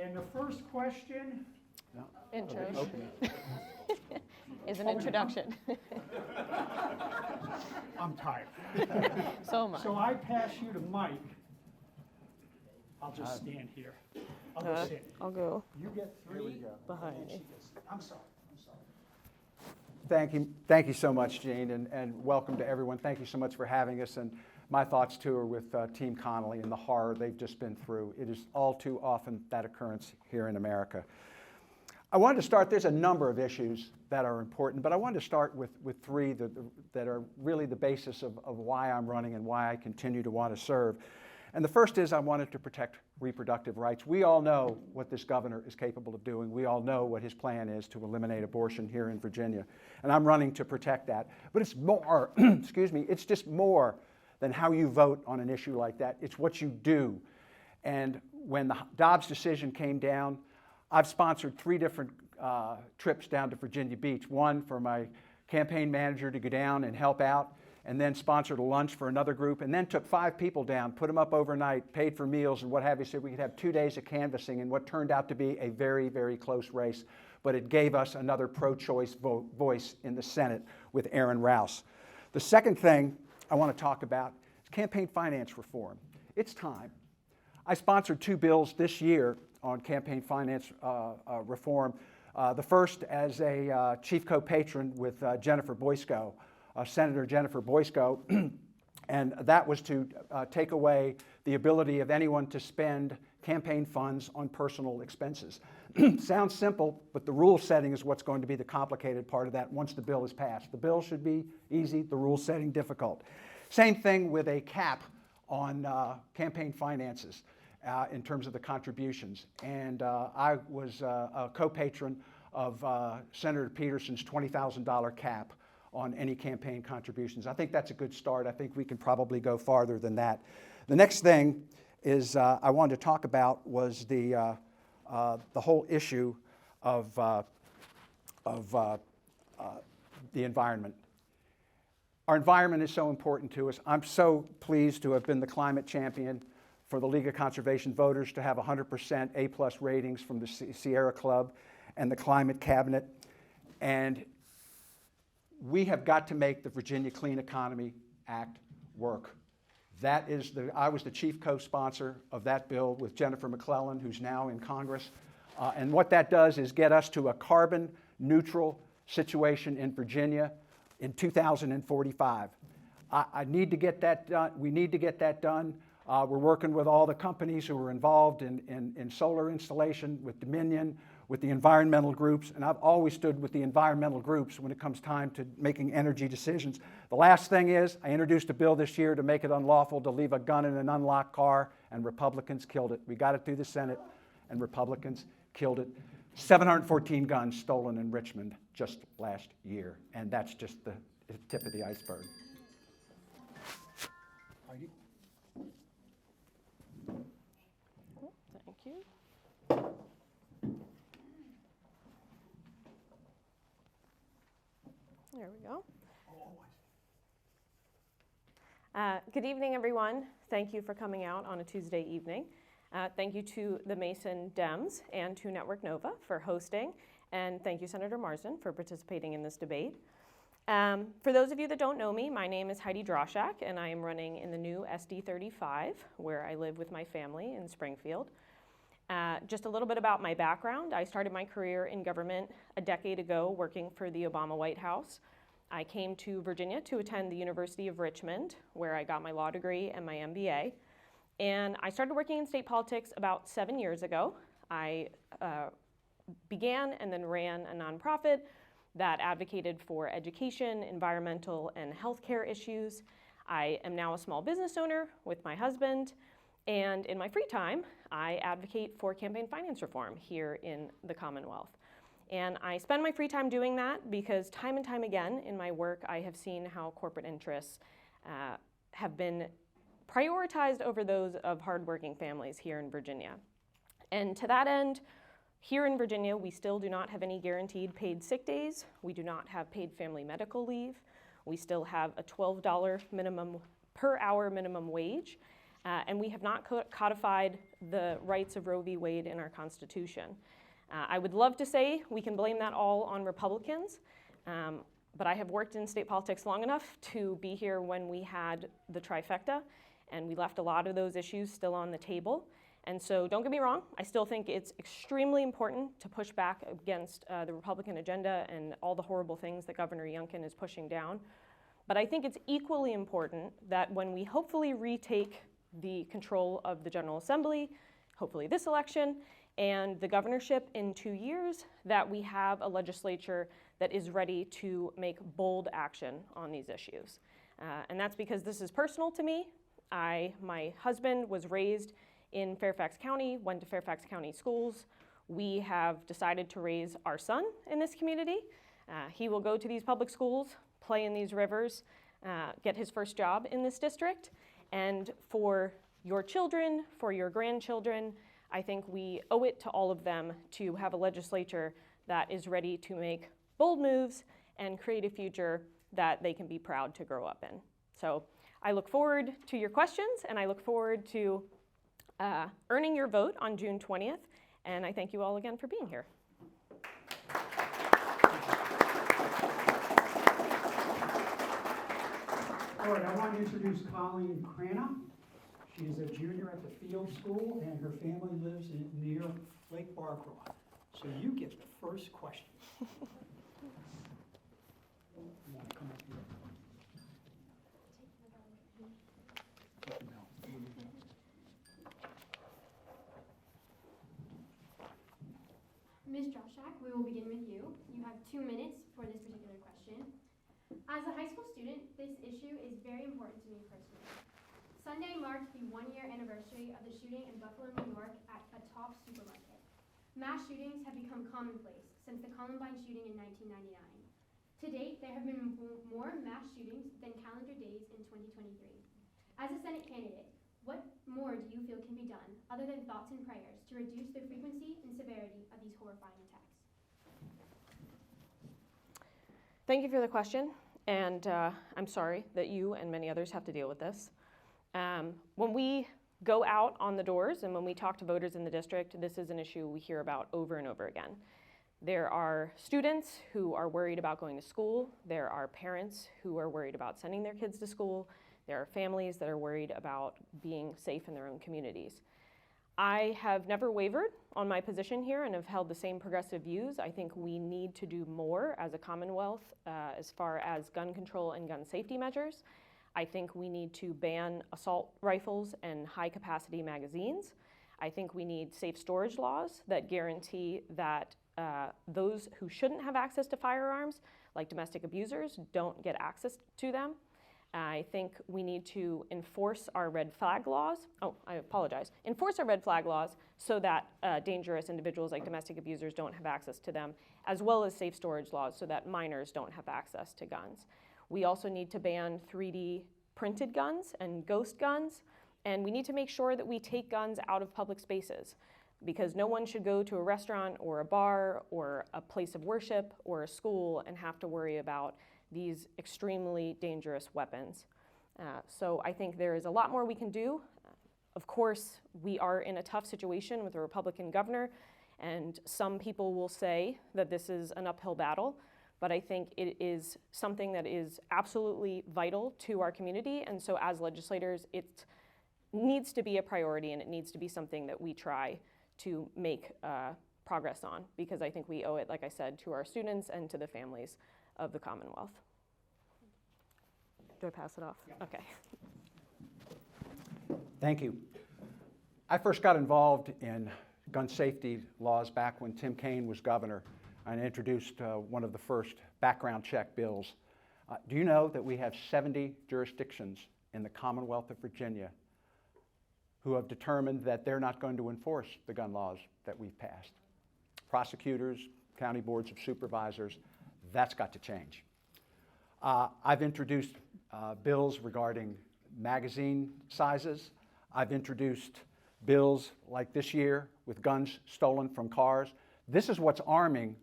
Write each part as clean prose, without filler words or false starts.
And the first question, Intro Open it. is an introduction. I'm tired. So am I. So I pass you the mic. I'll just stand here. I'll go sit. I'll go You get three. behind and me. she gets- I'm sorry. Thank you so much, Gene, and welcome to everyone. Thank you so much for having us. And my thoughts, too, are with Team Connolly and the horror they've just been through. It is all too often that occurrence here in America. I wanted to start, there's a number of issues that are important, but I wanted to start with three that are really the basis of why I'm running and why I continue to want to serve. And the first is I wanted to protect reproductive rights. We all know what this governor is capable of doing. We all know what his plan is to eliminate abortion here in Virginia. And I'm running to protect that. But it's more, excuse me, it's just more than how you vote on an issue like that. It's what you do. And when the Dobbs decision came down, I've sponsored 3 different trips down to Virginia Beach. One for my campaign manager to go down and help out, and then sponsored a lunch for another group, and then took 5 people down, put them up overnight, paid for meals and what have you, said we could have 2 days of canvassing in what turned out to be a very, very close race. But it gave us another pro-choice voice in the Senate with Aaron Rouse. The second thing I want to talk about is campaign finance reform. It's time. I sponsored 2 bills this year on campaign finance reform. The first as a chief co-patron with Jennifer Boysko, Senator Jennifer Boysko, and that was to take away the ability of anyone to spend campaign funds on personal expenses. Sounds simple, but the rule setting is what's going to be the complicated part of that once the bill is passed. The bill should be easy, the rule setting difficult. Same thing with a cap on campaign finances in terms of the contributions. And I was a co-patron of Senator Peterson's $20,000 cap on any campaign contributions. I think that's a good start. I think we can probably go farther than that. The next thing is I wanted to talk about was the whole issue of the environment. Our environment is so important to us. I'm so pleased to have been the climate champion for the League of Conservation Voters, to have 100% A+ ratings from the Sierra Club and the Climate Cabinet. And we have got to make the Virginia Clean Economy Act work. That is I was the chief co-sponsor of that bill with Jennifer McClellan, who's now in Congress. And what that does is get us to a carbon neutral situation in Virginia in 2045. I need to get that done. We need to get that done. We're working with all the companies who are involved in solar installation, with Dominion, with the environmental groups, and I've always stood with the environmental groups when it comes time to making energy decisions. The last thing is, I introduced a bill this year to make it unlawful to leave a gun in an unlocked car, and Republicans killed it. We got it through the Senate, and Republicans killed it. 714 guns stolen in Richmond just last year, and that's just the tip of the iceberg. Thank you. There we go. Good evening, everyone. Thank you for coming out on a Tuesday evening. Thank you to the Mason Dems and to Network Nova for hosting, and thank you, Senator Marsden, for participating in this debate. For those of you that don't know me, my name is Heidi Droshak, and I am running in the new SD 35, where I live with my family in Springfield. Just a little bit about my background. I started my career in government a decade ago working for the Obama White House. I came to Virginia to attend the University of Richmond, where I got my law degree and my MBA. And I started working in state politics about 7 years ago. I began and then ran a nonprofit that advocated for education, environmental, and healthcare issues. I am now a small business owner with my husband. And in my free time, I advocate for campaign finance reform here in the Commonwealth. And I spend my free time doing that because time and time again in my work, I have seen how corporate interests have been prioritized over those of hardworking families here in Virginia. And to that end, here in Virginia, we still do not have any guaranteed paid sick days. We do not have paid family medical leave. We still have a $12 minimum per hour minimum wage. and we have not codified the rights of Roe v. Wade in our Constitution. I would love to say we can blame that all on Republicans, but I have worked in state politics long enough to be here when we had the trifecta, and we left a lot of those issues still on the table. And so don't get me wrong, I still think it's extremely important to push back against the Republican agenda and all the horrible things that Governor Youngkin is pushing down. But I think it's equally important that when we hopefully retake the control of the General Assembly, hopefully this election, and the governorship in 2 years, that we have a legislature that is ready to make bold action on these issues. And that's because this is personal to me. My husband was raised in Fairfax County, went to Fairfax County schools. We have decided to raise our son in this community. He will go to these public schools, play in these rivers, get his first job in this district. And for your children, for your grandchildren, I think we owe it to all of them to have a legislature that is ready to make bold moves and create a future that they can be proud to grow up in. So I look forward to your questions, and I look forward to earning your vote on June 20th, and I thank you all again for being here. All right, I want to introduce Colleen Crana. She is a junior at the Field School, and her family lives near Lake Barcroft. So you get the first question. You want to come up here? Ms. Joshak, we will begin with you. You have 2 minutes for this particular question. As a high school student, this issue is very important to me personally. Sunday marked the 1-year anniversary of the shooting in Buffalo, New York at a Tops supermarket. Mass shootings have become commonplace since the Columbine shooting in 1999. To date, there have been more mass shootings than calendar days in 2023. As a Senate candidate, what more do you feel can be done, other than thoughts and prayers, to reduce the frequency and severity of these horrifying attacks? Thank you for the question, and I'm sorry that you and many others have to deal with this. When we go out on the doors and when we talk to voters in the district, this is an issue we hear about over and over again. There are students who are worried about going to school. There are parents who are worried about sending their kids to school. There are families that are worried about being safe in their own communities. I have never wavered on my position here and have held the same progressive views. I think we need to do more as a Commonwealth as far as gun control and gun safety measures. I think we need to ban assault rifles and high-capacity magazines. I think we need safe storage laws that guarantee that those who shouldn't have access to firearms, like domestic abusers, don't get access to them. I think we need to enforce our red flag laws. Enforce our red flag laws so that dangerous individuals like domestic abusers don't have access to them, as well as safe storage laws so that minors don't have access to guns. We also need to ban 3D printed guns and ghost guns, and we need to make sure that we take guns out of public spaces, because no one should go to a restaurant or a bar or a place of worship or a school and have to worry about these extremely dangerous weapons. So I think there is a lot more we can do. Of course, we are in a tough situation with a Republican governor, and some people will say that this is an uphill battle, but I think it is something that is absolutely vital to our community, and so as legislators, it needs to be a priority, and it needs to be something that we try to make progress on, because I think we owe it, like I said, to our students and to the families of the Commonwealth. Do I pass it off? Yeah. Okay. Thank you. I first got involved in gun safety laws back when Tim Kaine was governor and introduced one of the first background check bills. Do you know that we have 70 jurisdictions in the Commonwealth of Virginia who have determined that they're not going to enforce the gun laws that we've passed? Prosecutors, county boards of supervisors, that's got to change. I've introduced bills regarding magazine sizes. I've introduced bills like this year with guns stolen from cars. This is what's arming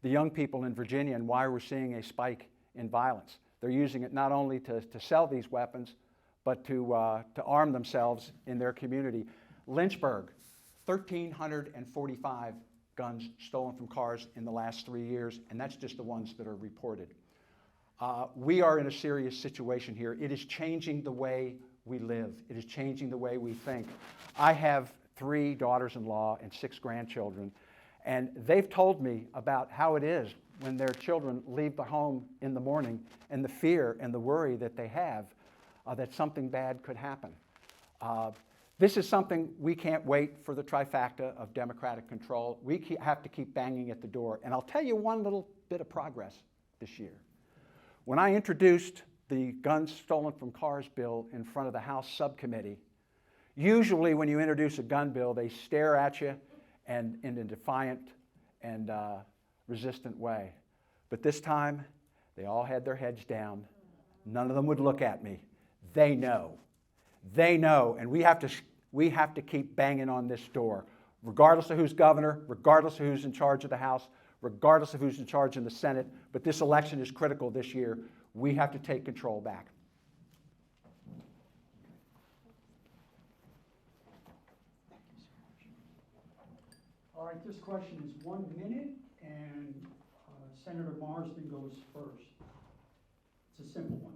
the young people in Virginia and why we're seeing a spike in violence. They're using it not only to sell these weapons, but to arm themselves in their community. Lynchburg, 1,345 guns stolen from cars in the last 3 years, and that's just the ones that are reported. We are in a serious situation here. It is changing the way we live. It is changing the way we think. I have 3 daughters-in-law and 6 grandchildren, and they've told me about how it is when their children leave the home in the morning and the fear and the worry that they have that something bad could happen. This is something we can't wait for the trifecta of Democratic control. We have to keep banging at the door. And I'll tell you one little bit of progress this year. When I introduced the Guns Stolen from Cars bill in front of the House subcommittee, usually when you introduce a gun bill, they stare at you and in a defiant and resistant way. But this time, they all had their heads down. None of them would look at me. They know. They know, and we have to keep banging on this door, regardless of who's governor, regardless of who's in charge of the House, regardless of who's in charge in the Senate. But this election is critical this year. We have to take control back. All right, this question is 1 minute, and Senator Marsden goes first. It's a simple one.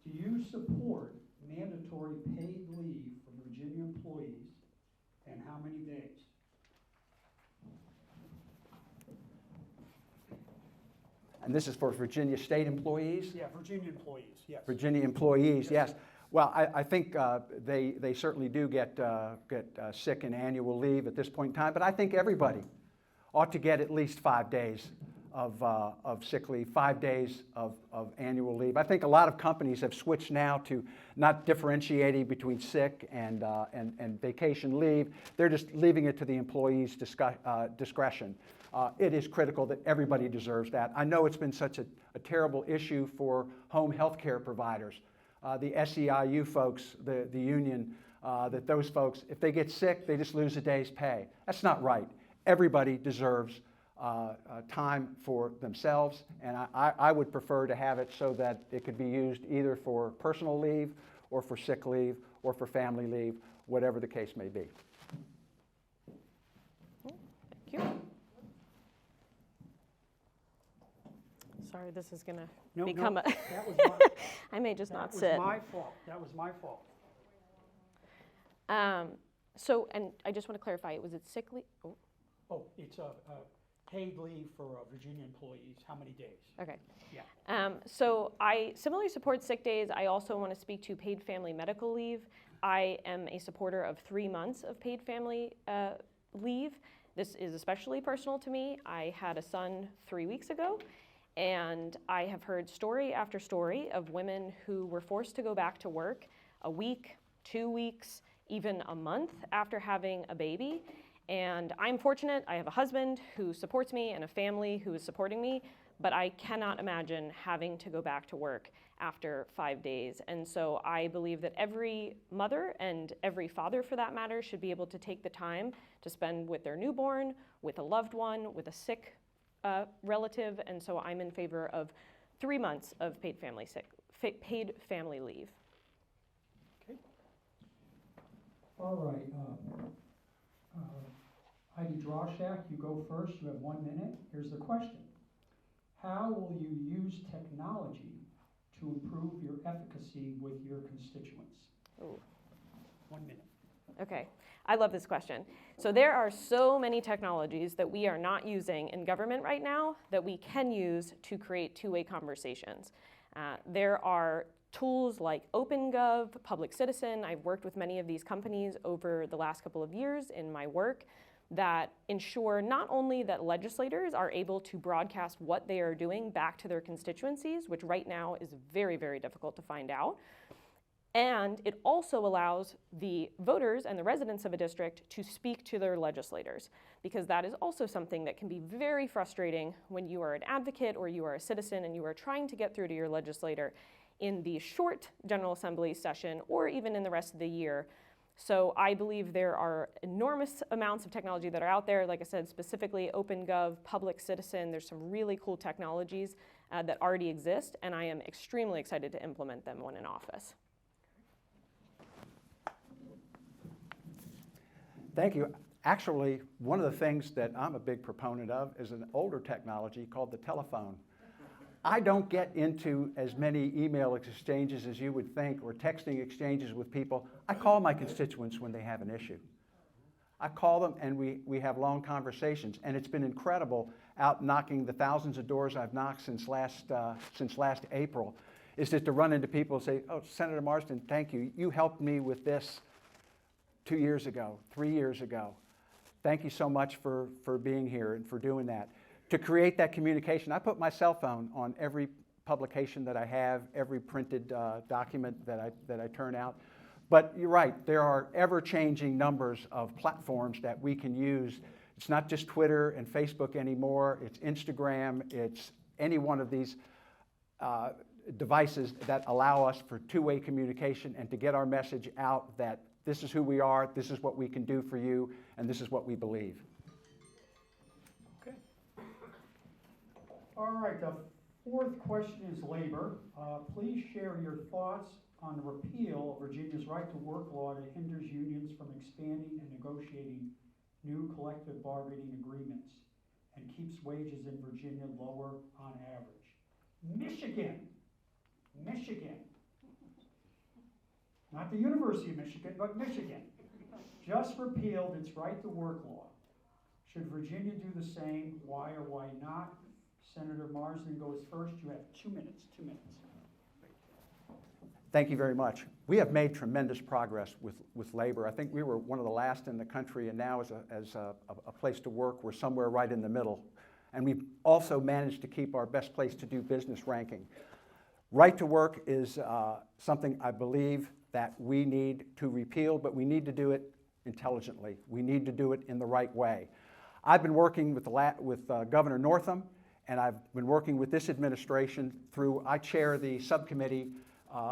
Do you support mandatory paid leave for Virginia employees, and how many days? And this is for Virginia state employees? Yeah, Virginia employees, yes. Virginia employees, yes. Well, I think they certainly do get sick and annual leave at this point in time, but I think everybody ought to get at least 5 days of sick leave, 5 days of annual leave. I think a lot of companies have switched now to not differentiating between sick and vacation leave. They're just leaving it to the employee's discretion. It is critical that everybody deserves that. I know it's been such a terrible issue for home health care providers. The SEIU folks, the union, that those folks, if they get sick, they just lose a day's pay. That's not right. Everybody deserves time for themselves, and I would prefer to have it so that it could be used either for personal leave or for sick leave or for family leave, whatever the case may be. Thank you. Sorry, this is going to become a... That was my, I may just not sit. That was my fault. That was my fault. So, and I just want to clarify, was it sick leave? Oh, Oh, it's a paid leave for Virginia employees. How many days? okay. Yeah. So I similarly support sick days. I also want to speak to paid family medical leave. I am a supporter of 3 months of paid family leave. This is especially personal to me. I had a son 3 weeks ago, and I have heard story after story of women who were forced to go back to work a week, 2 weeks, even a month after having a baby. And I'm fortunate, I have a husband who supports me and a family who is supporting me, but I cannot imagine having to go back to work after 5 days. And so I believe that every mother and every father for that matter should be able to take the time to spend with their newborn, with a loved one, with a sick relative. And so I'm in favor of 3 months of paid family leave. Okay. All right. Heidi Droshak, you go first. You have 1 minute. Here's the question. How will you use technology to improve your efficacy with your constituents? Ooh. 1 minute. Okay, I love this question. So there are so many technologies that we are not using in government right now that we can use to create two-way conversations. There are tools like OpenGov, Public Citizen. I've worked with many of these companies over the last couple of years in my work that ensure not only that legislators are able to broadcast what they are doing back to their constituencies, which right now is very, very difficult to find out, and it also allows the voters and the residents of a district to speak to their legislators, because that is also something that can be very frustrating when you are an advocate or you are a citizen and you are trying to get through to your legislator in the short General Assembly session or even in the rest of the year. So I believe there are enormous amounts of technology that are out there. Like I said, specifically OpenGov, Public Citizen, there's some really cool technologies that already exist, and I am extremely excited to implement them when in office. Thank you. Actually, one of the things that I'm a big proponent of is an older technology called the telephone. I don't get into as many email exchanges as you would think or texting exchanges with people. I call my constituents when they have an issue. I call them and we have long conversations, and it's been incredible out knocking the thousands of doors I've knocked since last April, is just to run into people and say, oh, Senator Marsden, thank you. You helped me with this 2 years ago, 3 years ago. Thank you so much for being here and for doing that. To create that communication, I put my cell phone on every publication that I have, every printed document that I turn out. But you're right, there are ever-changing numbers of platforms that we can use. It's not just Twitter and Facebook anymore, it's Instagram, it's any one of these devices that allow us for two-way communication and to get our message out that this is who we are, this is what we can do for you, and this is what we believe. Okay. All right, the fourth question is labor. Please share your thoughts on the repeal of Virginia's right to work law that hinders unions from expanding and negotiating new collective bargaining agreements and keeps wages in Virginia lower on average. Michigan. Not the University of Michigan, but Michigan, just repealed its right to work law. Should Virginia do the same? Why or why not? Senator Marsden goes first. You have 2 minutes. 2 minutes. Thank you very much. We have made tremendous progress with labor. I think we were one of the last in the country, and now as a place to work, we're somewhere right in the middle. And we've also managed to keep our best place to do business ranking. Right to work is something I believe that we need to repeal, but we need to do it intelligently. We need to do it in the right way. I've been working with Governor Northam, and I've been working with this administration I chair the subcommittee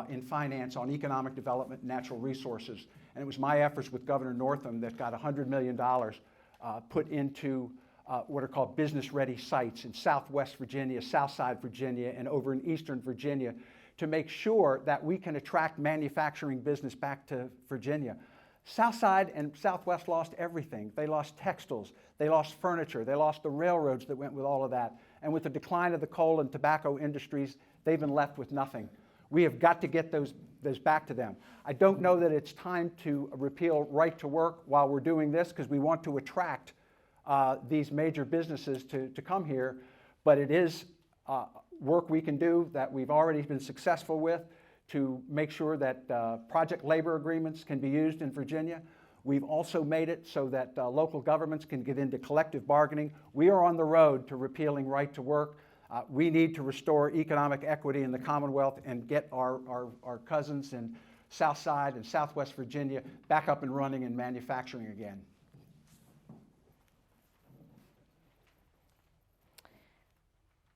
in finance on economic development and natural resources. And it was my efforts with Governor Northam that got $100 million put into what are called business-ready sites in Southwest Virginia, Southside Virginia, and over in Eastern Virginia to make sure that we can attract manufacturing business back to Virginia. Southside and Southwest lost everything. They lost textiles, they lost furniture, they lost the railroads that went with all of that. And with the decline of the coal and tobacco industries, they've been left with nothing. We have got to get those back to them. I don't know that it's time to repeal right to work while we're doing this, because we want to attract these major businesses to come here, but it is work we can do that we've already been successful with to make sure that project labor agreements can be used in Virginia. We've also made it so that local governments can get into collective bargaining. We are on the road to repealing right to work. We need to restore economic equity in the Commonwealth and get our cousins in Southside and Southwest Virginia back up and running in manufacturing again.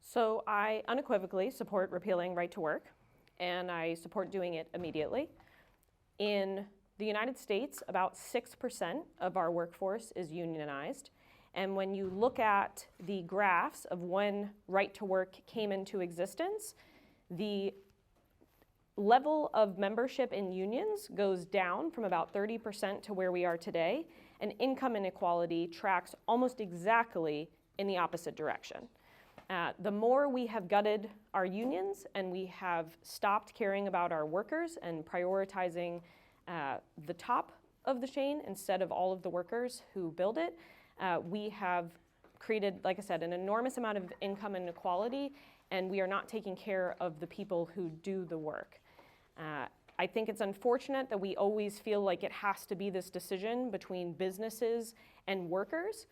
So I unequivocally support repealing right to work, and I support doing it immediately. In the United States, about 6% of our workforce is unionized. And when you look at the graphs of when right to work came into existence, the level of membership in unions goes down from about 30% to where we are today, and income inequality tracks almost exactly in the opposite direction. The more we have gutted our unions and we have stopped caring about our workers and prioritizing the top of the chain instead of all of the workers who build it, we have created, like I said, an enormous amount of income inequality, and we are not taking care of the people who do the work. I think it's unfortunate that we always feel like it has to be this decision between businesses and workers.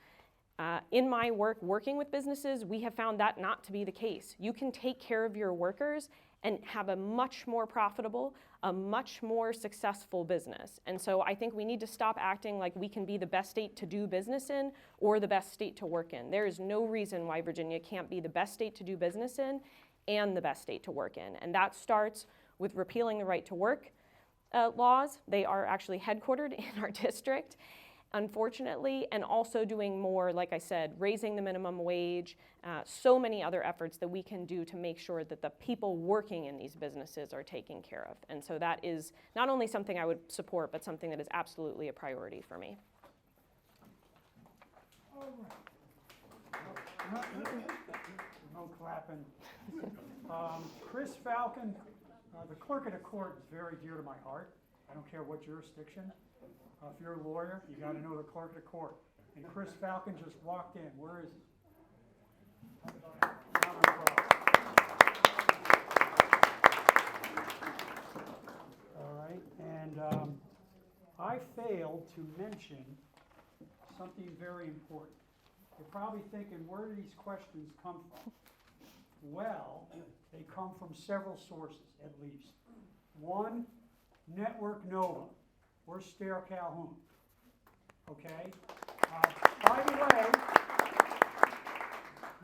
In my work working with businesses, we have found that not to be the case. You can take care of your workers and have a much more profitable, a much more successful business. And so I think we need to stop acting like we can be the best state to do business in or the best state to work in. There is no reason why Virginia can't be the best state to do business in and the best state to work in. And that starts with repealing the right to work laws. They are actually headquartered in our district, unfortunately, and also doing more, like I said, raising the minimum wage, so many other efforts that we can do to make sure that the people working in these businesses are taken care of. And so that is not only something I would support, but something that is absolutely a priority for me. No clapping. Chris Falcon, the clerk of the court is very dear to my heart. I don't care what jurisdiction. If you're a lawyer, you got to know the clerk of the court. And Chris Falcon just walked in. Where is he? Round of applause. All right, and I failed to mention something very important. You're probably thinking, where do these questions come from? Well, they come from several sources, at least. One, Network Nova. We're Stair Calhoun. Okay? By the way, I'm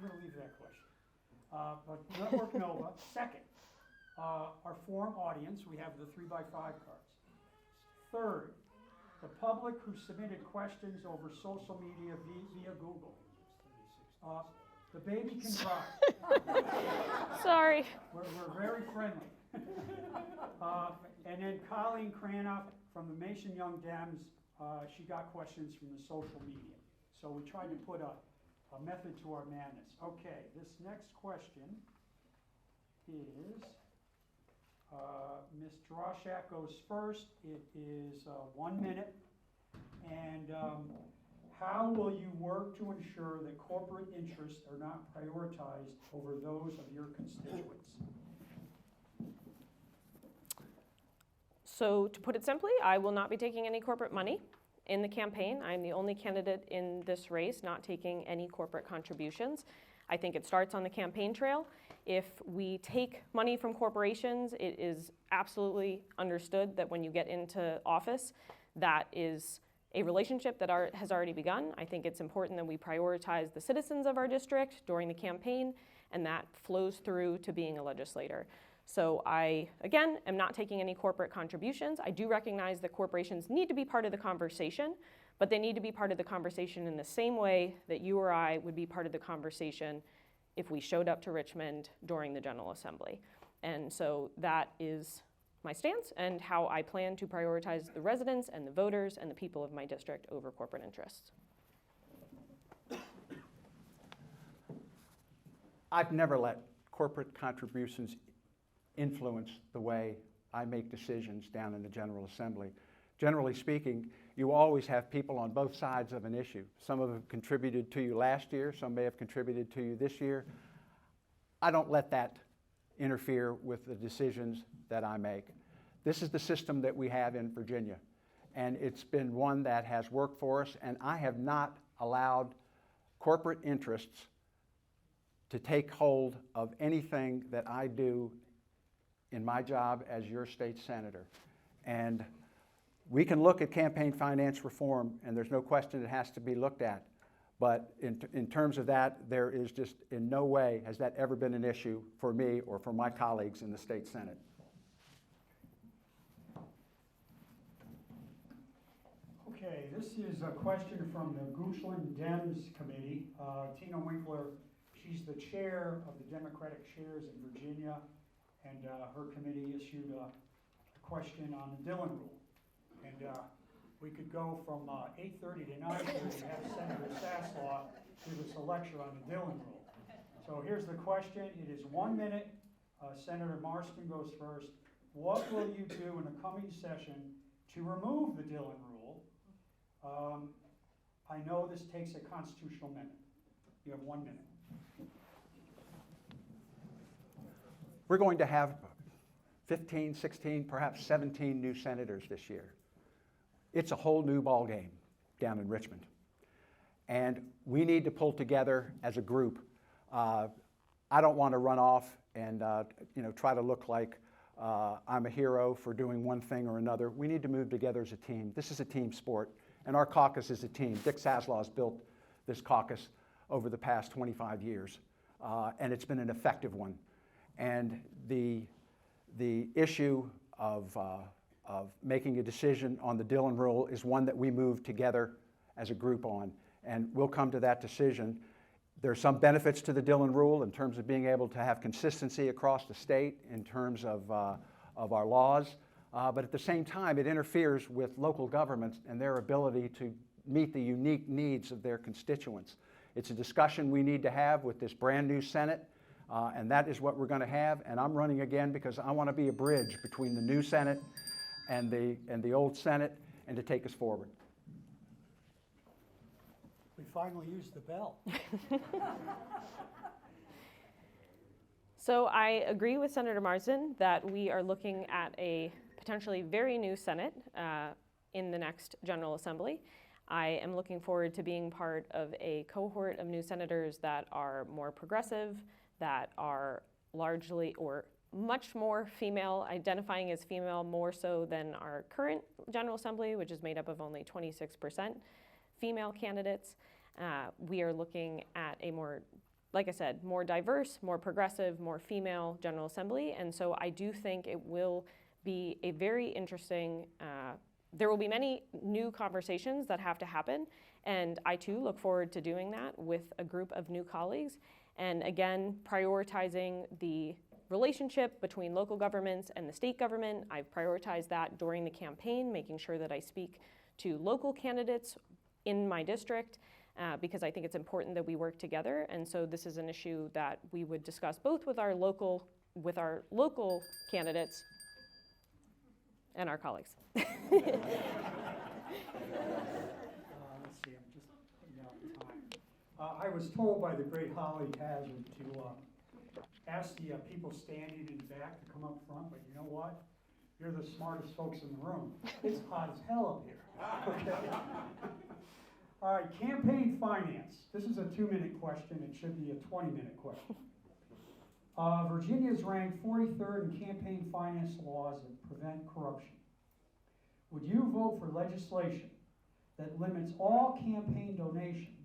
going to leave that question. But Network Nova. Second, our forum audience. We have the 3x5 cards. Third, the public who submitted questions over social media via Google. The baby can cry. Sorry. We're very friendly. And then Colleen Cranoff from the Mason Young Dems, she got questions from the social media. So we tried to put a method to our madness. Okay, this next question is, Ms. Droshak goes first. It is 1 minute. And how will you work to ensure that corporate interests are not prioritized over those of your constituents? So to put it simply, I will not be taking any corporate money in the campaign. I'm the only candidate in this race not taking any corporate contributions. I think it starts on the campaign trail. If we take money from corporations, it is absolutely understood that when you get into office, that is a relationship that has already begun. I think it's important that we prioritize the citizens of our district during the campaign, and that flows through to being a legislator. So I, again, am not taking any corporate contributions. I do recognize that corporations need to be part of the conversation, but they need to be part of the conversation in the same way that you or I would be part of the conversation if we showed up to Richmond during the General Assembly. And so that is my stance and how I plan to prioritize the residents and the voters and the people of my district over corporate interests. I've never let corporate contributions influence the way I make decisions down in the General Assembly. Generally speaking, you always have people on both sides of an issue. Some of them contributed to you last year, some may have contributed to you this year. I don't let that interfere with the decisions that I make. This is the system that we have in Virginia, and it's been one that has worked for us, and I have not allowed corporate interests to take hold of anything that I do in my job as your state senator. And we can look at campaign finance reform, and there's no question it has to be looked at. But in terms of that, there is just in no way has that ever been an issue for me or for my colleagues in the state Senate. Okay, this is a question from the Goochland Dems Committee. Tina Winkler, she's the chair of the Democratic Chairs in Virginia, and her committee issued a question on the Dillon Rule. And we could go from 8:30 to 9:30 and have Senator Saslaw give us a lecture on the Dillon Rule. So here's the question. It is 1 minute. Senator Marston goes first. What will you do in the coming session to remove the Dillon Rule? I know this takes a constitutional amendment. You have 1 minute. We're going to have 15, 16, perhaps 17 new senators this year. It's a whole new ball game down in Richmond. And we need to pull together as a group. I don't want to run off and try to look like I'm a hero for doing one thing or another. We need to move together as a team. This is a team sport, and our caucus is a team. Dick Saslaw has built this caucus over the past 25 years, and it's been an effective one. And the issue of making a decision on the Dillon Rule is one that we move together as a group on, and we'll come to that decision. There's some benefits to the Dillon Rule in terms of being able to have consistency across the state in terms of our laws, but at the same time it interferes with local governments and their ability to meet the unique needs of their constituents. It's a discussion we need to have with this brand new Senate, and that is what we're going to have. And I'm running again because I want to be a bridge between the new Senate and the old Senate, and to take us forward. We finally used the bell. So I agree with Senator Marsden that we are looking at a potentially very new Senate in the next General Assembly. I am looking forward to being part of a cohort of new senators that are more progressive, that are largely or much more female, identifying as female more so than our current General Assembly, which is made up of only 26% female candidates. We are looking at a more, like I said, more diverse, more progressive, more female General Assembly. And so I do think it will be a very interesting, there will be many new conversations that have to happen. And I too look forward to doing that with a group of new colleagues. And again, prioritizing the relationship between local governments and the state government. I've prioritized that during the campaign, making sure that I speak to local candidates in my district because I think it's important that we work together. And so this is an issue that we would discuss both with our local candidates and our colleagues. Let's see, I'm just putting out time. I was told by the great Holly Hazard to ask the people standing in the back to come up front, but you know what? You're the smartest folks in the room. It's hot as hell up here. Okay? All right, campaign finance. This is a 2-minute question. It should be a 20-minute question. Virginia is ranked 43rd in campaign finance laws that prevent corruption. Would you vote for legislation that limits all campaign donations,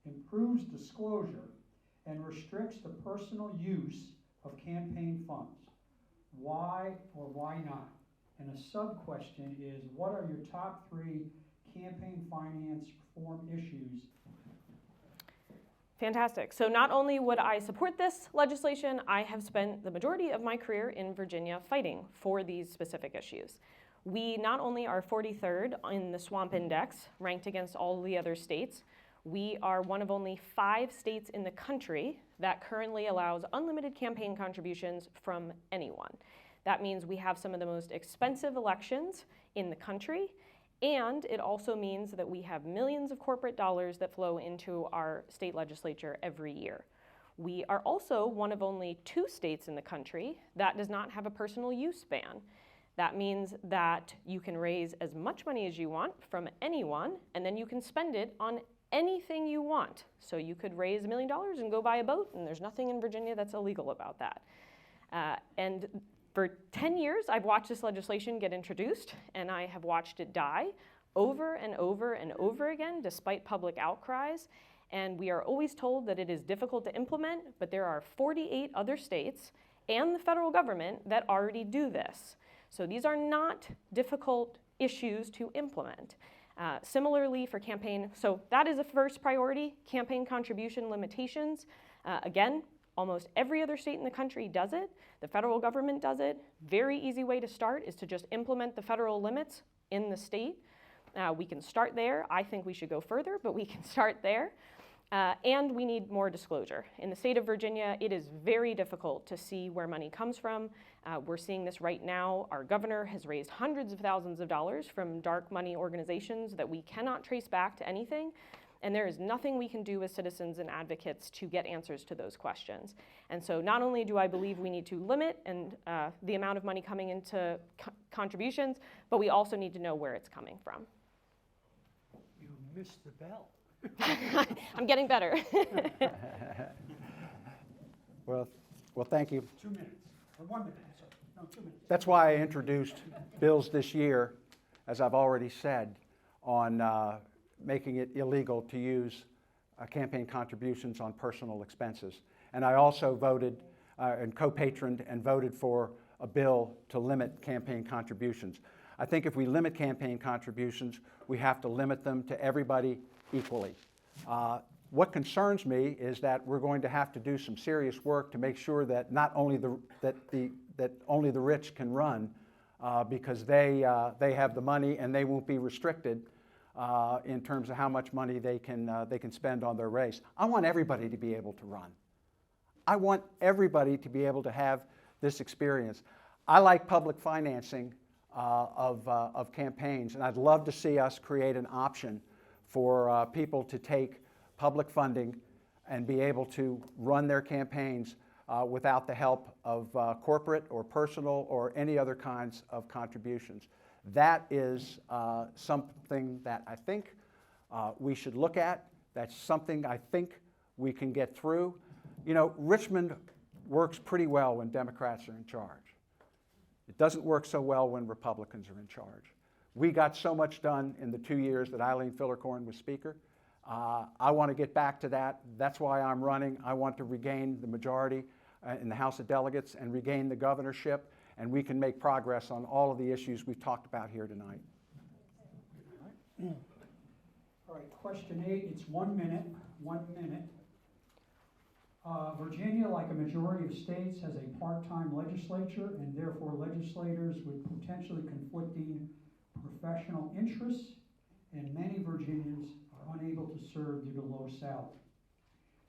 improves disclosure, and restricts the personal use of campaign funds? Why or why not? And a sub-question is, what are your top 3 campaign finance reform issues? Fantastic. So not only would I support this legislation, I have spent the majority of my career in Virginia fighting for these specific issues. We not only are 43rd in the Swamp Index, ranked against all the other states, we are one of only 5 states in the country that currently allows unlimited campaign contributions from anyone. That means we have some of the most expensive elections in the country, and it also means that we have millions of corporate dollars that flow into our state legislature every year. We are also one of only 2 states in the country that does not have a personal use ban. That means that you can raise as much money as you want from anyone, and then you can spend it on anything you want. So you could raise $1 million and go buy a boat, and there's nothing in Virginia that's illegal about that. And for 10 years, I've watched this legislation get introduced, and I have watched it die over and over and over again, despite public outcries. And we are always told that it is difficult to implement, but there are 48 other states and the federal government that already do this. So these are not difficult issues to implement. Similarly for campaign, so that is a first priority, campaign contribution limitations. Again, almost every other state in the country does it. The federal government does it. Very easy way to start is to just implement the federal limits in the state. We can start there. I think we should go further, but we can start there. And we need more disclosure. In the state of Virginia, it is very difficult to see where money comes from. We're seeing this right now. Our governor has raised hundreds of thousands of dollars from dark money organizations that we cannot trace back to anything. And there is nothing we can do as citizens and advocates to get answers to those questions. And so not only do I believe we need to limit the amount of money coming into contributions, but we also need to know where it's coming from. You missed the bell. I'm getting better. Well, thank you. 2 minutes, or 1 minute, sorry. No, 2 minutes. That's why I introduced bills this year, as I've already said, on making it illegal to use campaign contributions on personal expenses. And I also voted and co-patroned and voted for a bill to limit campaign contributions. I think if we limit campaign contributions, we have to limit them to everybody equally. What concerns me is that we're going to have to do some serious work to make sure that not only that only the rich can run because they have the money and they won't be restricted, in terms of how much money they can spend on their race. I want everybody to be able to run. I want everybody to be able to have this experience. I like public financing of campaigns, and I'd love to see us create an option for people to take public funding and be able to run their campaigns without the help of corporate or personal or any other kinds of contributions. That is something that I think we should look at. That's something I think we can get through. You know, Richmond works pretty well when Democrats are in charge. It doesn't work so well when Republicans are in charge. We got so much done in the 2 years that Eileen Fillercorn was Speaker. I want to get back to that. That's why I'm running. I want to regain the majority in the House of Delegates and regain the governorship, and we can make progress on all of the issues we've talked about here tonight. All right, question 8, it's 1 minute, 1 minute. Virginia, like a majority of states, has a part-time legislature, and therefore legislators with potentially conflicting professional interests, and many Virginians are unable to serve due to low salary.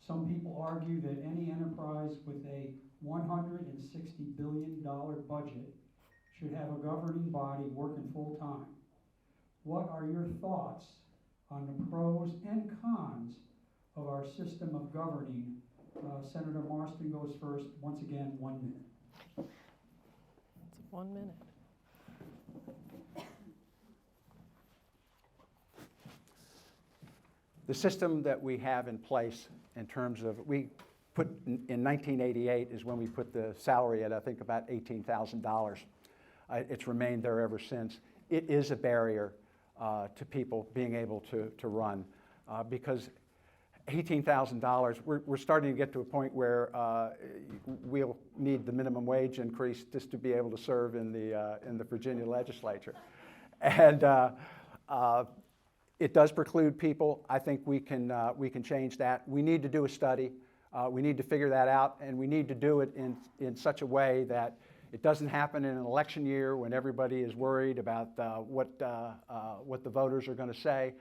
Some people argue that any enterprise with a $160 billion budget should have a governing body working full-time. What are your thoughts on the pros and cons of our system of governing? Senator Marston goes first. Once again, 1 minute. It's 1 minute. The system that we have in place in terms of, we put in 1988 is when we put the salary at, I think, about $18,000. It's remained there ever since. It is a barrier to people being able to run because $18,000, we're starting to get to a point where we'll need the minimum wage increase just to be able to serve in the Virginia legislature. And it does preclude people. I think we can change that. We need to do a study. We need to figure that out, and we need to do it in such a way that it doesn't happen in an election year when everybody is worried about what the voters are going to say.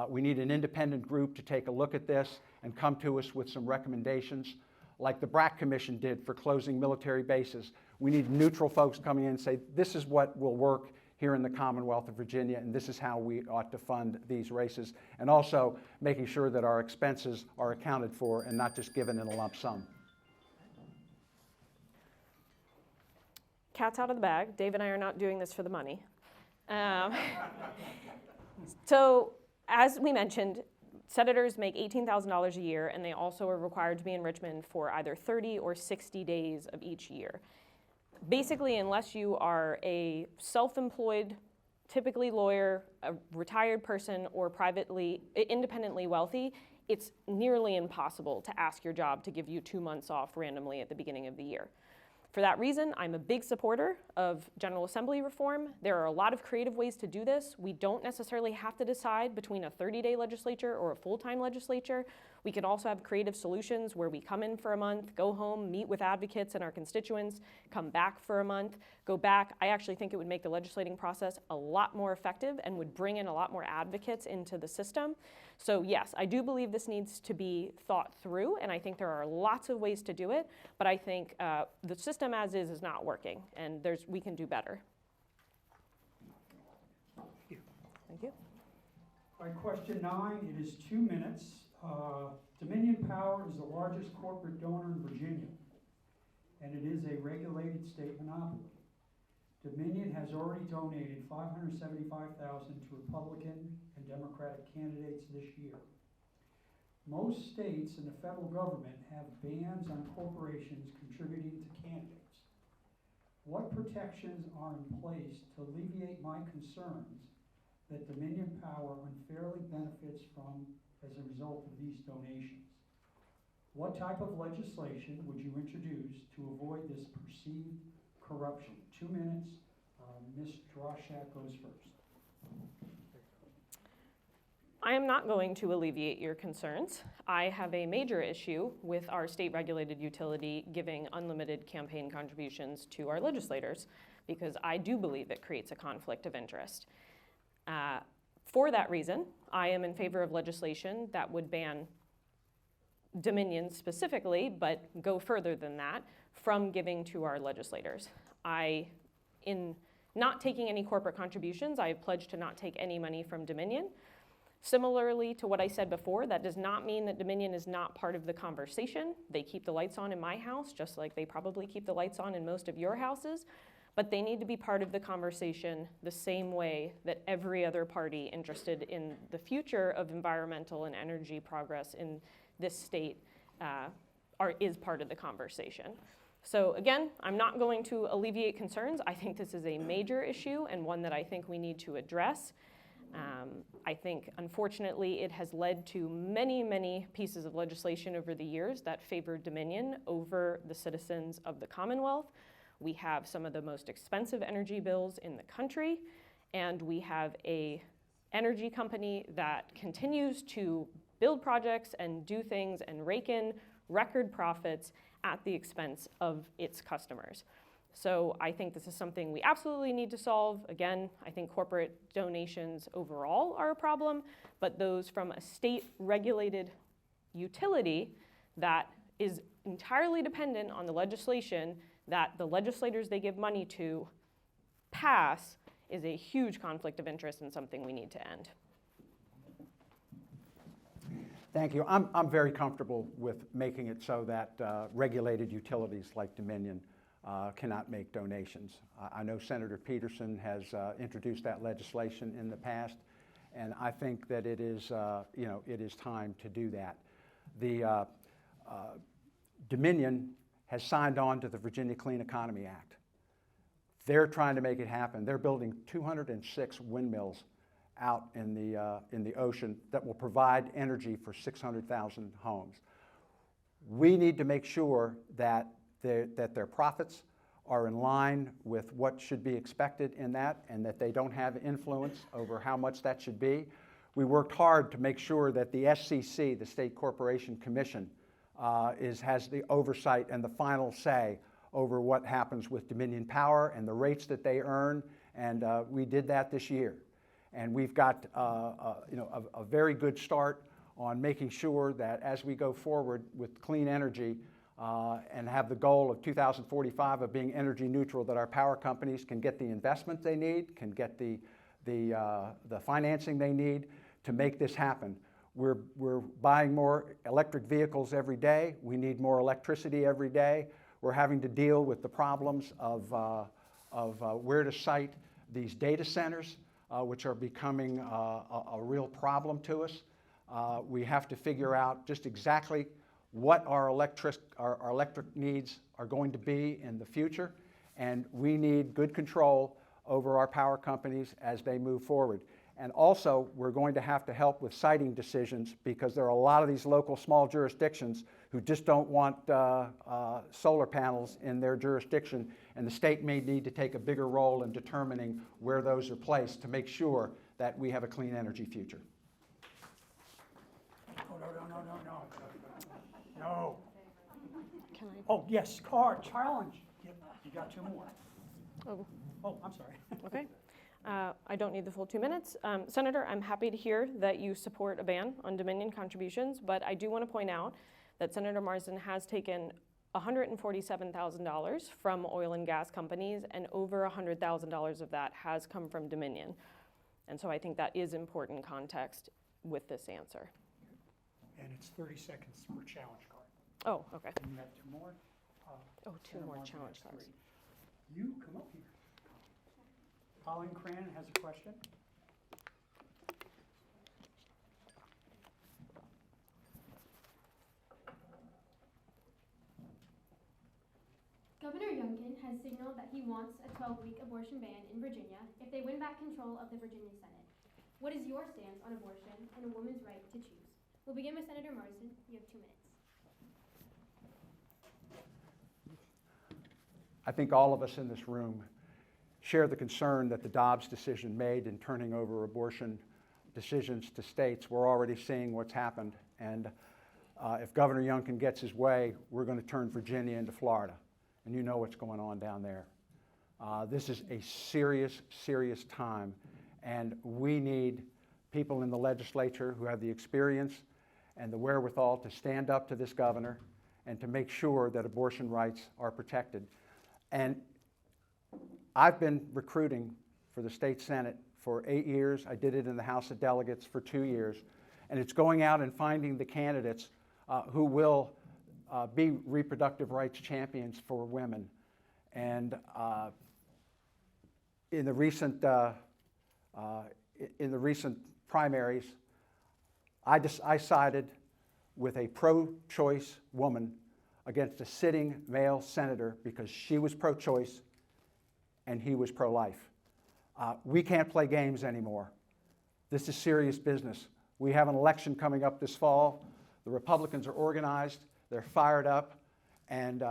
We need an independent group to take a look at this and come to us with some recommendations, like the BRAC Commission did for closing military bases. We need neutral folks coming in and say, this is what will work here in the Commonwealth of Virginia, and this is how we ought to fund these races, and also making sure that our expenses are accounted for and not just given in a lump sum. Cat's out of the bag. Dave and I are not doing this for the money. So, as we mentioned, senators make $18,000 a year, and they also are required to be in Richmond for either 30 or 60 days of each year. Basically, unless you are a self-employed, typically lawyer, a retired person, or independently wealthy, it's nearly impossible to ask your job to give you 2 months off randomly at the beginning of the year. For that reason, I'm a big supporter of General Assembly reform. There are a lot of creative ways to do this. We don't necessarily have to decide between a 30-day legislature or a full-time legislature. We can also have creative solutions where we come in for a month, go home, meet with advocates and our constituents, come back for a month, go back. I actually think it would make the legislating process a lot more effective and would bring in a lot more advocates into the system. So yes, I do believe this needs to be thought through, and I think there are lots of ways to do it, but I think the system as is not working, and we can do better. Thank you. All right, question 9, it is 2 minutes. Dominion Power is the largest corporate donor in Virginia, and it is a regulated state monopoly. Dominion has already donated $575,000 to Republican and Democratic candidates this year. Most states and the federal government have bans on corporations contributing to candidates. What protections are in place to alleviate my concerns that Dominion Power unfairly benefits from as a result of these donations? What type of legislation would you introduce to avoid this perceived corruption? 2 minutes. Ms. Droshak goes first. I am not going to alleviate your concerns. I have a major issue with our state-regulated utility giving unlimited campaign contributions to our legislators because I do believe it creates a conflict of interest. For that reason, I am in favor of legislation that would ban Dominion specifically, but go further than that, from giving to our legislators. In not taking any corporate contributions, I have pledged to not take any money from Dominion. Similarly to what I said before, that does not mean that Dominion is not part of the conversation. They keep the lights on in my house, just like they probably keep the lights on in most of your houses, but they need to be part of the conversation the same way that every other party interested in the future of environmental and energy progress in this state is part of the conversation. So again, I'm not going to alleviate concerns. I think this is a major issue and one that I think we need to address. I think, unfortunately, it has led to many, many pieces of legislation over the years that favor Dominion over the citizens of the Commonwealth. We have some of the most expensive energy bills in the country, and we have an energy company that continues to build projects and do things and rake in record profits at the expense of its customers. So I think this is something we absolutely need to solve. Again, I think corporate donations overall are a problem, but those from a state-regulated utility that is entirely dependent on the legislation that the legislators they give money to pass is a huge conflict of interest and something we need to end. Thank you. I'm very comfortable with making it so that regulated utilities like Dominion cannot make donations. I know Senator Peterson has introduced that legislation in the past, and I think that it is, it is time to do that. The Dominion has signed on to the Virginia Clean Economy Act. They're trying to make it happen. They're building 206 windmills out in the ocean that will provide energy for 600,000 homes. We need to make sure that their profits are in line with what should be expected in that, and that they don't have influence over how much that should be. We worked hard to make sure that the SCC, the State Corporation Commission, has the oversight and the final say over what happens with Dominion Power and the rates that they earn, and we did that this year. And we've got a very good start on making sure that as we go forward with clean energy and have the goal of 2045 of being energy neutral, that our power companies can get the investment they need, can get the financing they need to make this happen. We're buying more electric vehicles every day. We need more electricity every day. We're having to deal with the problems of where to site these data centers, which are becoming a real problem to us. We have to figure out just exactly what our electric needs are going to be in the future, and we need good control over our power companies as they move forward. And also, we're going to have to help with siting decisions, because there are a lot of these local small jurisdictions who just don't want solar panels in their jurisdiction, and the state may need to take a bigger role in determining where those are placed to make sure that we have a clean energy future. No. Can I? Oh, yes, card, challenge. You got two more. Oh, I'm sorry. Okay. I don't need the full 2 minutes. Senator, I'm happy to hear that you support a ban on Dominion contributions, but I do want to point out that Senator Marsden has taken $147,000 from oil and gas companies, and over $100,000 of that has come from Dominion. And so I think that is important context with this answer. And it's 30 seconds per challenge card. Oh, okay. And you have two more. Oh, two Senator more Marsden challenge has cards. three. You come up here. Colin Cran has a question. Governor Youngkin has signaled that he wants a 12-week abortion ban in Virginia if they win back control of the Virginia Senate. What is your stance on abortion and a woman's right to choose? We'll begin with Senator Marsden. You have 2 minutes. I think all of us in this room share the concern that the Dobbs decision made in turning over abortion decisions to states. We're already seeing what's happened, and if Governor Youngkin gets his way, we're going to turn Virginia into Florida, and you know what's going on down there. This is a serious, serious time, and we need people in the legislature who have the experience and the wherewithal to stand up to this governor and to make sure that abortion rights are protected. And I've been recruiting for the state Senate for 8 years. I did it in the House of Delegates for 2 years. And it's going out and finding the candidates who will be reproductive rights champions for women. And in the recent primaries, I sided with a pro-choice woman against a sitting male senator because she was pro-choice and he was pro-life. We can't play games anymore. This is serious business. We have an election coming up this fall. The Republicans are organized, they're fired up, and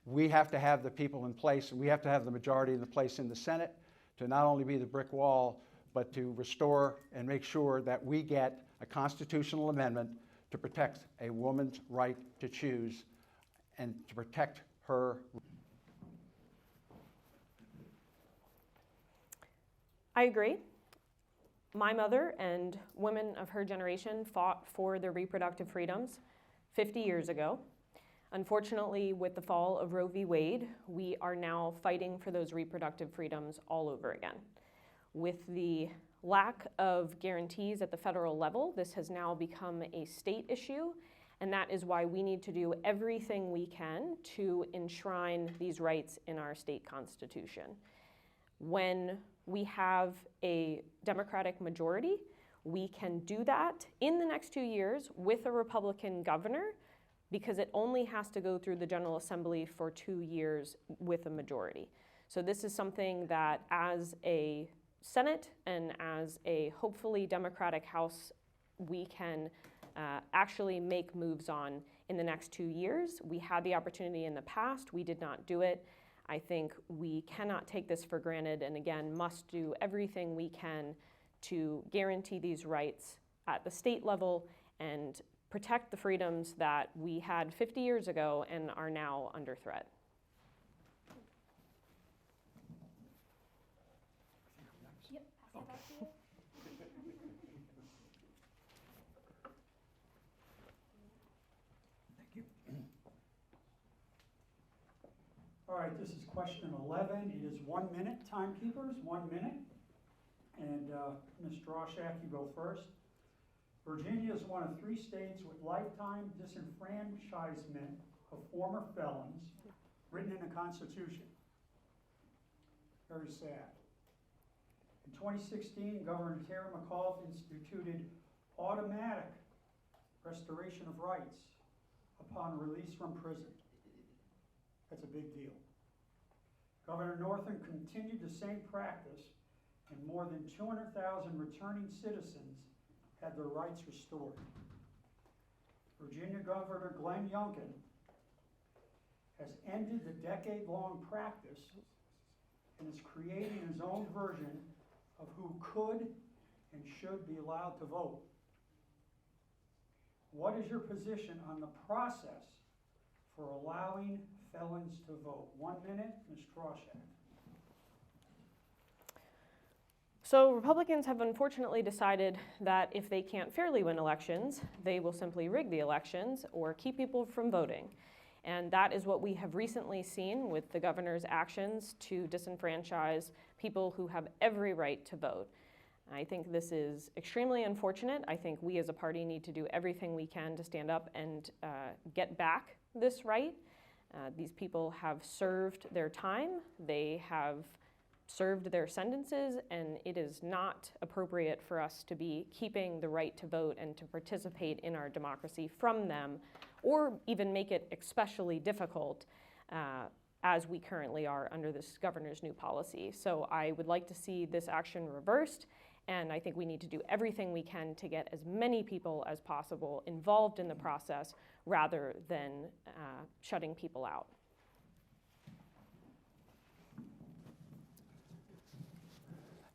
we have to have the people in place, and we have to have the majority in the place in the Senate to not only be the brick wall, but to restore and make sure that we get a constitutional amendment to protect a woman's right to choose and to protect her. I agree. My mother and women of her generation fought for their reproductive freedoms 50 years ago. Unfortunately, with the fall of Roe v. Wade, we are now fighting for those reproductive freedoms all over again. With the lack of guarantees at the federal level, this has now become a state issue, and that is why we need to do everything we can to enshrine these rights in our state constitution. When we have a Democratic majority, we can do that in the next 2 years with a Republican governor, because it only has to go through the General Assembly for 2 years with a majority. So this is something that as a Senate and as a hopefully Democratic House, we can actually make moves on in the next 2 years. We had the opportunity in the past, we did not do it. I think we cannot take this for granted, and again, must do everything we can to guarantee these rights at the state level and protect the freedoms that we had 50 years ago and are now under threat. Yep, pass that back to you. All right, this is question 11. It is 1 minute, timekeepers, 1 minute. And Ms. Droshak, you go first. Virginia is one of 3 states with lifetime disenfranchisement of former felons written in the Constitution. Very sad. In 2016, Governor Terry McAuliffe instituted automatic restoration of rights upon release from prison. That's a big deal. Governor Northam continued the same practice, and more than 200,000 returning citizens had their rights restored. Virginia Governor Glenn Youngkin has ended the decade-long practice and is creating his own version of who could and should be allowed to vote. What is your position on the process for allowing felons to vote? 1 minute, Ms. Droshak. So Republicans have unfortunately decided that if they can't fairly win elections, they will simply rig the elections or keep people from voting. And that is what we have recently seen with the governor's actions to disenfranchise people who have every right to vote. I think this is extremely unfortunate. I think we as a party need to do everything we can to stand up and get back this right. These people have served their time. They have served their sentences, and it is not appropriate for us to be keeping the right to vote and to participate in our democracy from them, or even make it especially difficult as we currently are under this governor's new policy. So I would like to see this action reversed, and I think we need to do everything we can to get as many people as possible involved in the process rather than shutting people out.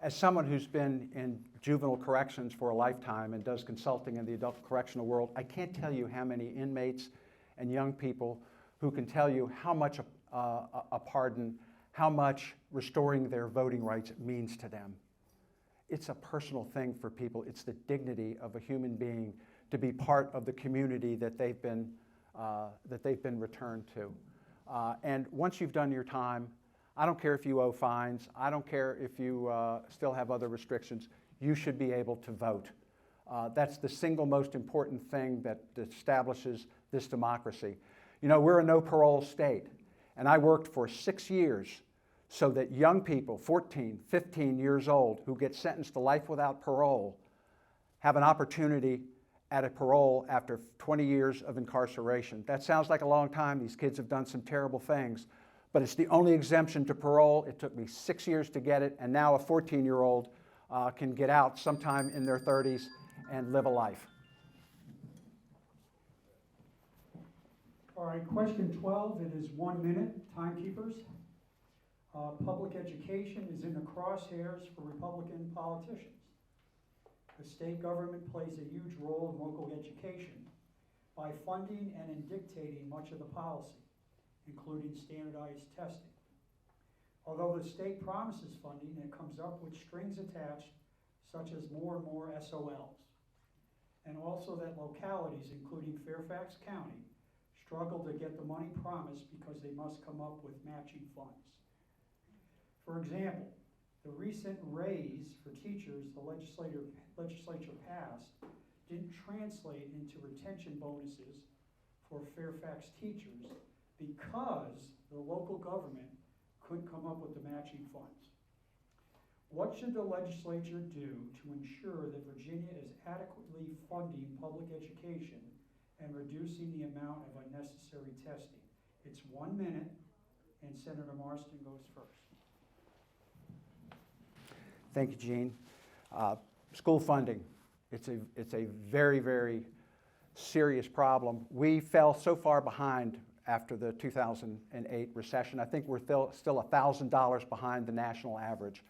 As someone who's been in juvenile corrections for a lifetime and does consulting in the adult correctional world, I can't tell you how many inmates and young people who can tell you how much a pardon, how much restoring their voting rights means to them. it's a personal thing for people. It's the dignity of a human being to be part of the community that they've been returned to. And once you've done your time, I don't care if you owe fines, I don't care if you still have other restrictions, you should be able to vote. That's the single most important thing that establishes this democracy. You know, we're a no parole state, and I worked for 6 years so that young people, 14, 15 years old, who get sentenced to life without parole, have an opportunity at a parole after 20 years of incarceration. That sounds like a long time. These kids have done some terrible things, but it's the only exemption to parole. It took me 6 years to get it, and now a 14-year-old can get out sometime in their 30s and live a life. All right, question 12, it is 1 minute, timekeepers. Public education is in the crosshairs for Republican politicians. The state government plays a huge role in local education by funding and in dictating much of the policy, including standardized testing. Although the state promises funding, it comes up with strings attached, such as more and more SOLs. And also that localities, including Fairfax County, struggle to get the money promised because they must come up with matching funds. For example, the recent raise for teachers the legislature passed didn't translate into retention bonuses for Fairfax teachers because the local government couldn't come up with the matching funds. What should the legislature do to ensure that Virginia is adequately funding public education and reducing the amount of unnecessary testing? It's 1 minute, and Senator Marston goes first. Thank you, Gene. School funding, it's a very, very serious problem. We fell so far behind after the 2008 recession. I think we're still $1,000 behind the national average.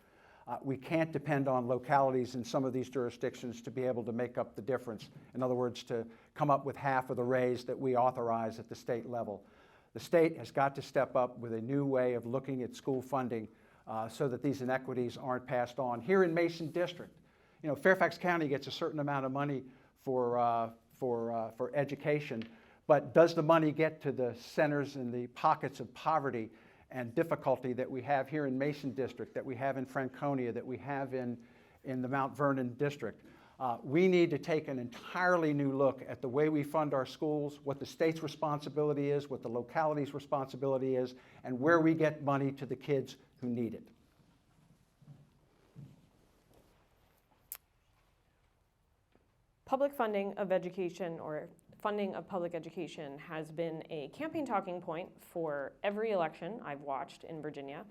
We can't depend on localities in some of these jurisdictions to be able to make up the difference. In other words, to come up with half of the raise that we authorize at the state level. The state has got to step up with a new way of looking at school funding so that these inequities aren't passed on. Here in Mason District, you know, Fairfax County gets a certain amount of money for education, but does the money get to the centers and the pockets of poverty and difficulty that we have here in Mason District, that we have in Franconia, that we have in the Mount Vernon District? We need to take an entirely new look at the way we fund our schools, what the state's responsibility is, what the locality's responsibility is, and where we get money to the kids who need it. Public funding of education, or funding of public education, has been a campaign talking point for every election I've watched in Virginia.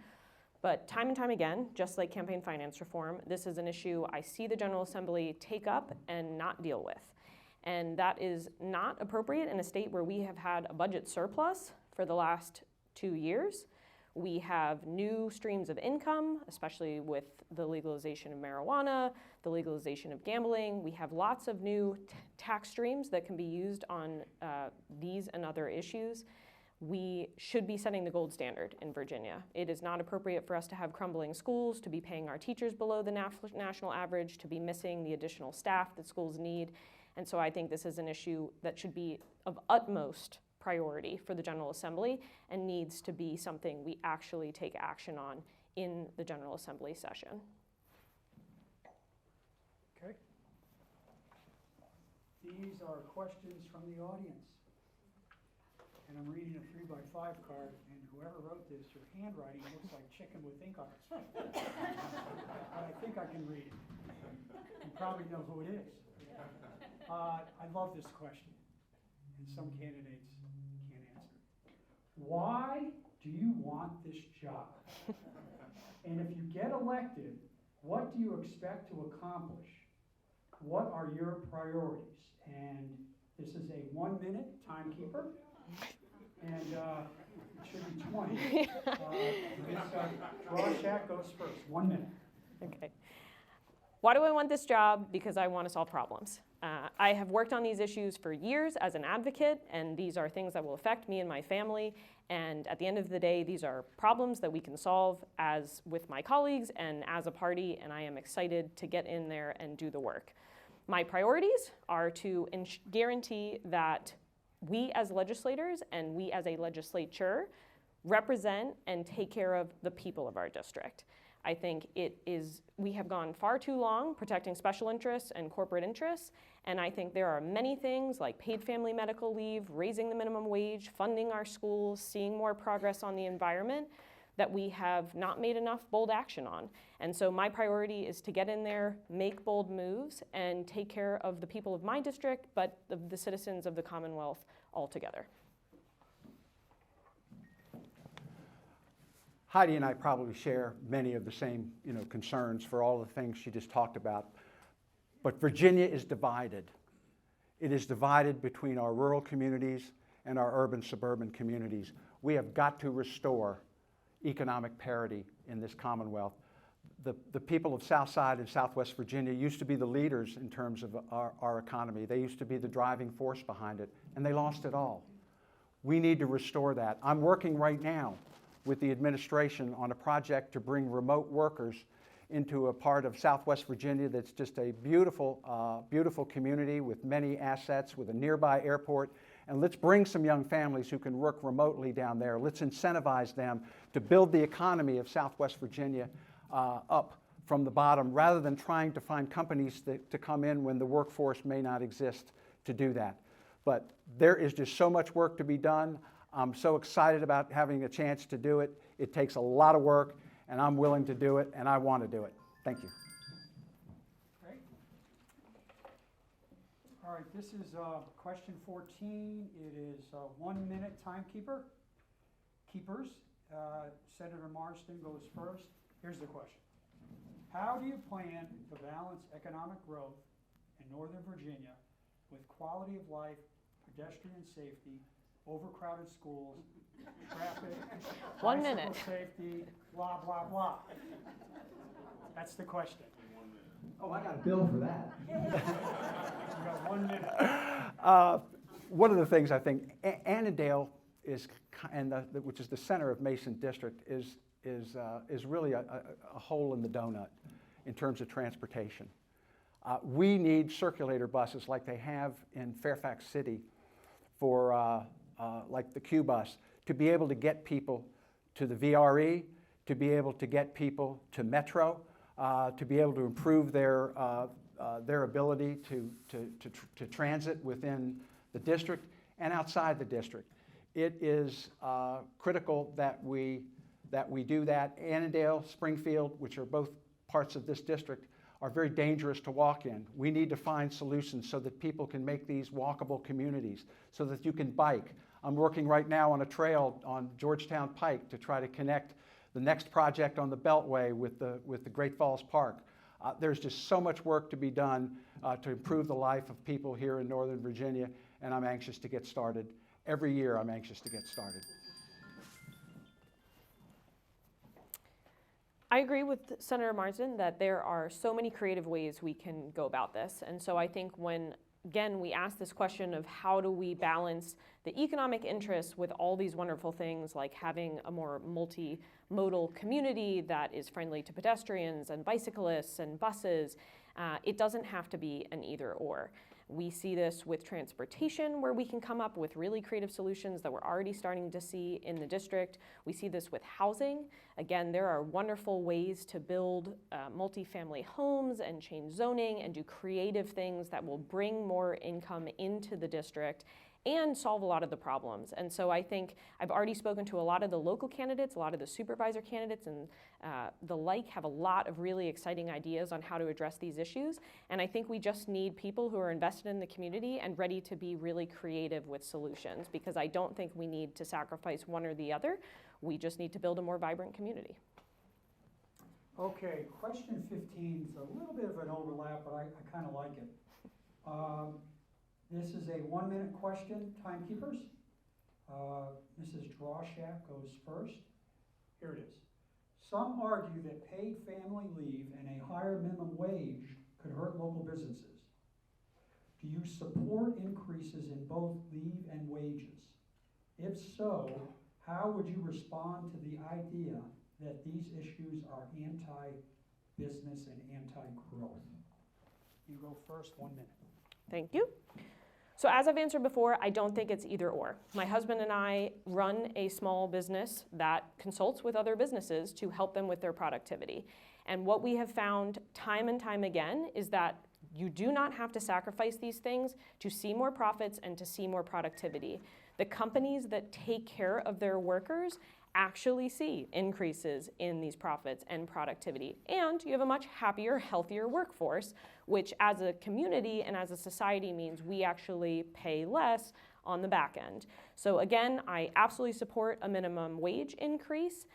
But time and time again, just like campaign finance reform, this is an issue I see the General Assembly take up and not deal with. And that is not appropriate in a state where we have had a budget surplus for the last 2 years. We have new streams of income, especially with the legalization of marijuana, the legalization of gambling. We have lots of new tax streams that can be used on these and other issues. We should be setting the gold standard in Virginia. It is not appropriate for us to have crumbling schools, to be paying our teachers below the national average, to be missing the additional staff that schools need. And so I think this is an issue that should be of utmost priority for the General Assembly and needs to be something we actually take action on in the General Assembly session. Okay. These are questions from the audience. And I'm reading a 3x5 card, and whoever wrote this, your handwriting looks like chicken with ink on its face. But I think I can read it. You probably know who it is. I love this question, and some candidates can't answer it. Why do you want this job? And if you get elected, what do you expect to accomplish? What are your priorities? And this is a 1 minute timekeeper. And it should be 20. Ms. Drawshack goes first. 1 minute. Okay. Why do I want this job? Because I want to solve problems. I have worked on these issues for years as an advocate, and these are things that will affect me and my family. And at the end of the day, these are problems that we can solve as with my colleagues and as a party, and I am excited to get in there and do the work. My priorities are to guarantee that we as legislators and we as a legislature represent and take care of the people of our district. I think we have gone far too long protecting special interests and corporate interests, and I think there are many things like paid family medical leave, raising the minimum wage, funding our schools, seeing more progress on the environment that we have not made enough bold action on. And so my priority is to get in there, make bold moves, and take care of the people of my district, but of the citizens of the Commonwealth altogether. Heidi and I probably share many of the same, concerns for all the things she just talked about. But Virginia is divided. It is divided between our rural communities and our urban suburban communities. We have got to restore economic parity in this Commonwealth. The people of Southside and Southwest Virginia used to be the leaders in terms of our economy. They used to be the driving force behind it, and they lost it all. We need to restore that. I'm working right now with the administration on a project to bring remote workers into a part of Southwest Virginia that's just a beautiful, beautiful community with many assets, with a nearby airport. And let's bring some young families who can work remotely down there. Let's incentivize them to build the economy of Southwest Virginia up from the bottom, rather than trying to find companies to come in when the workforce may not exist to do that. But there is just so much work to be done. I'm so excited about having a chance to do it. It takes a lot of work, and I'm willing to do it, and I want to do it. Thank you. Great. All right, this is question 14. It is 1 minute timekeepers. Senator Marsden goes first. Here's the question. How do you plan to balance economic growth in Northern Virginia with quality of life, pedestrian safety, overcrowded schools, traffic, 1 bicycle minute. safety, blah, blah, blah? That's the question. Oh, I got a bill for that. You got 1 minute. One of the things I think Annandale is, which is the center of Mason District, is really a hole in the donut in terms of transportation. We need circulator buses like they have in Fairfax City for like the Q bus, to be able to get people to the VRE, to be able to get people to Metro, to be able to improve their ability to transit within the district and outside the district. It is critical that we do that. Annandale, Springfield, which are both parts of this district, are very dangerous to walk in. We need to find solutions so that people can make these walkable communities, so that you can bike. I'm working right now on a trail on Georgetown Pike to try to connect the next project on the Beltway with the Great Falls Park. There's just so much work to be done to improve the life of people here in Northern Virginia, and I'm anxious to get started. Every year I'm anxious to get started. I agree with Senator Marsden that there are so many creative ways we can go about this. And so I think when, again, we ask this question of how do we balance the economic interests with all these wonderful things like having a more multimodal community that is friendly to pedestrians and bicyclists and buses, it doesn't have to be an either or. We see this with transportation, where we can come up with really creative solutions that we're already starting to see in the district. We see this with housing. Again, there are wonderful ways to build multifamily homes and change zoning and do creative things that will bring more income into the district and solve a lot of the problems. And so I think I've already spoken to a lot of the local candidates, a lot of the supervisor candidates, and the like have a lot of really exciting ideas on how to address these issues. And I think we just need people who are invested in the community and ready to be really creative with solutions, because I don't think we need to sacrifice one or the other. We just need to build a more vibrant community. Okay, question 15 is a little bit of an overlap, but I kind of like it. This is a 1 minute question, timekeepers. Mrs. Drawshack goes first. Here it is. Some argue that paid family leave and a higher minimum wage could hurt local businesses. do you support increases in both leave and wages? If so, how would you respond to the idea that these issues are anti-business and anti-growth? You go first, 1 minute. Thank you. So as I've answered before, I don't think it's either or. My husband and I run a small business that consults with other businesses to help them with their productivity. And what we have found time and time again is that you do not have to sacrifice these things to see more profits and to see more productivity. The companies that take care of their workers actually see increases in these profits and productivity. And you have a much happier, healthier workforce, which as a community and as a society means we actually pay less on the back end. So again, I absolutely support a minimum wage increase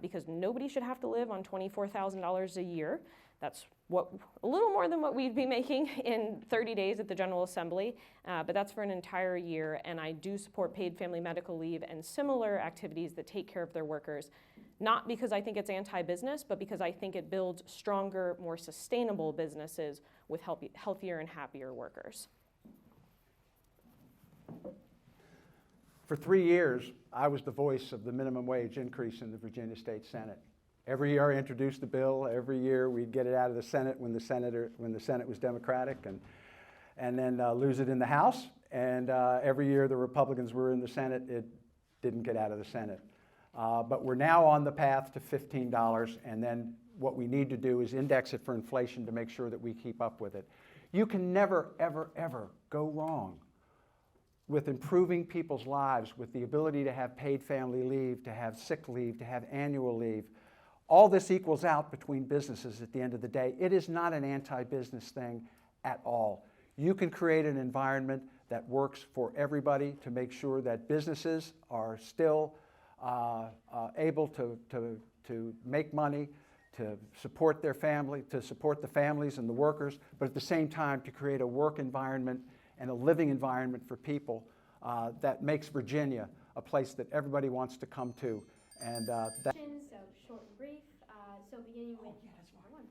because nobody should have to live on $24,000 a year. That's a little more than what we'd be making in 30 days at the General Assembly, but that's for an entire year. And I do support paid family medical leave and similar activities that take care of their workers, not because I think it's anti-business, but because I think it builds stronger, more sustainable businesses with healthier and happier workers. For 3 years, I was the voice of the minimum wage increase in the Virginia State Senate. Every year I introduced the bill. Every year we'd get it out of the Senate when the Senate was Democratic, and then lose it in the House. And every year the Republicans were in the Senate, it didn't get out of the Senate. But we're now on the path to $15, and then what we need to do is index it for inflation to make sure that we keep up with it. You can never, ever, ever go wrong with improving people's lives, with the ability to have paid family leave, to have sick leave, to have annual leave. All this equals out between businesses at the end of the day. It is not an anti-business thing at all. You can create an environment that works for everybody to make sure that businesses are still able to make money, to support their family, to support the families and the workers, but at the same time to create a work environment and a living environment for people that makes Virginia a place that everybody wants to come to. And that. So short and brief. So beginning with number one.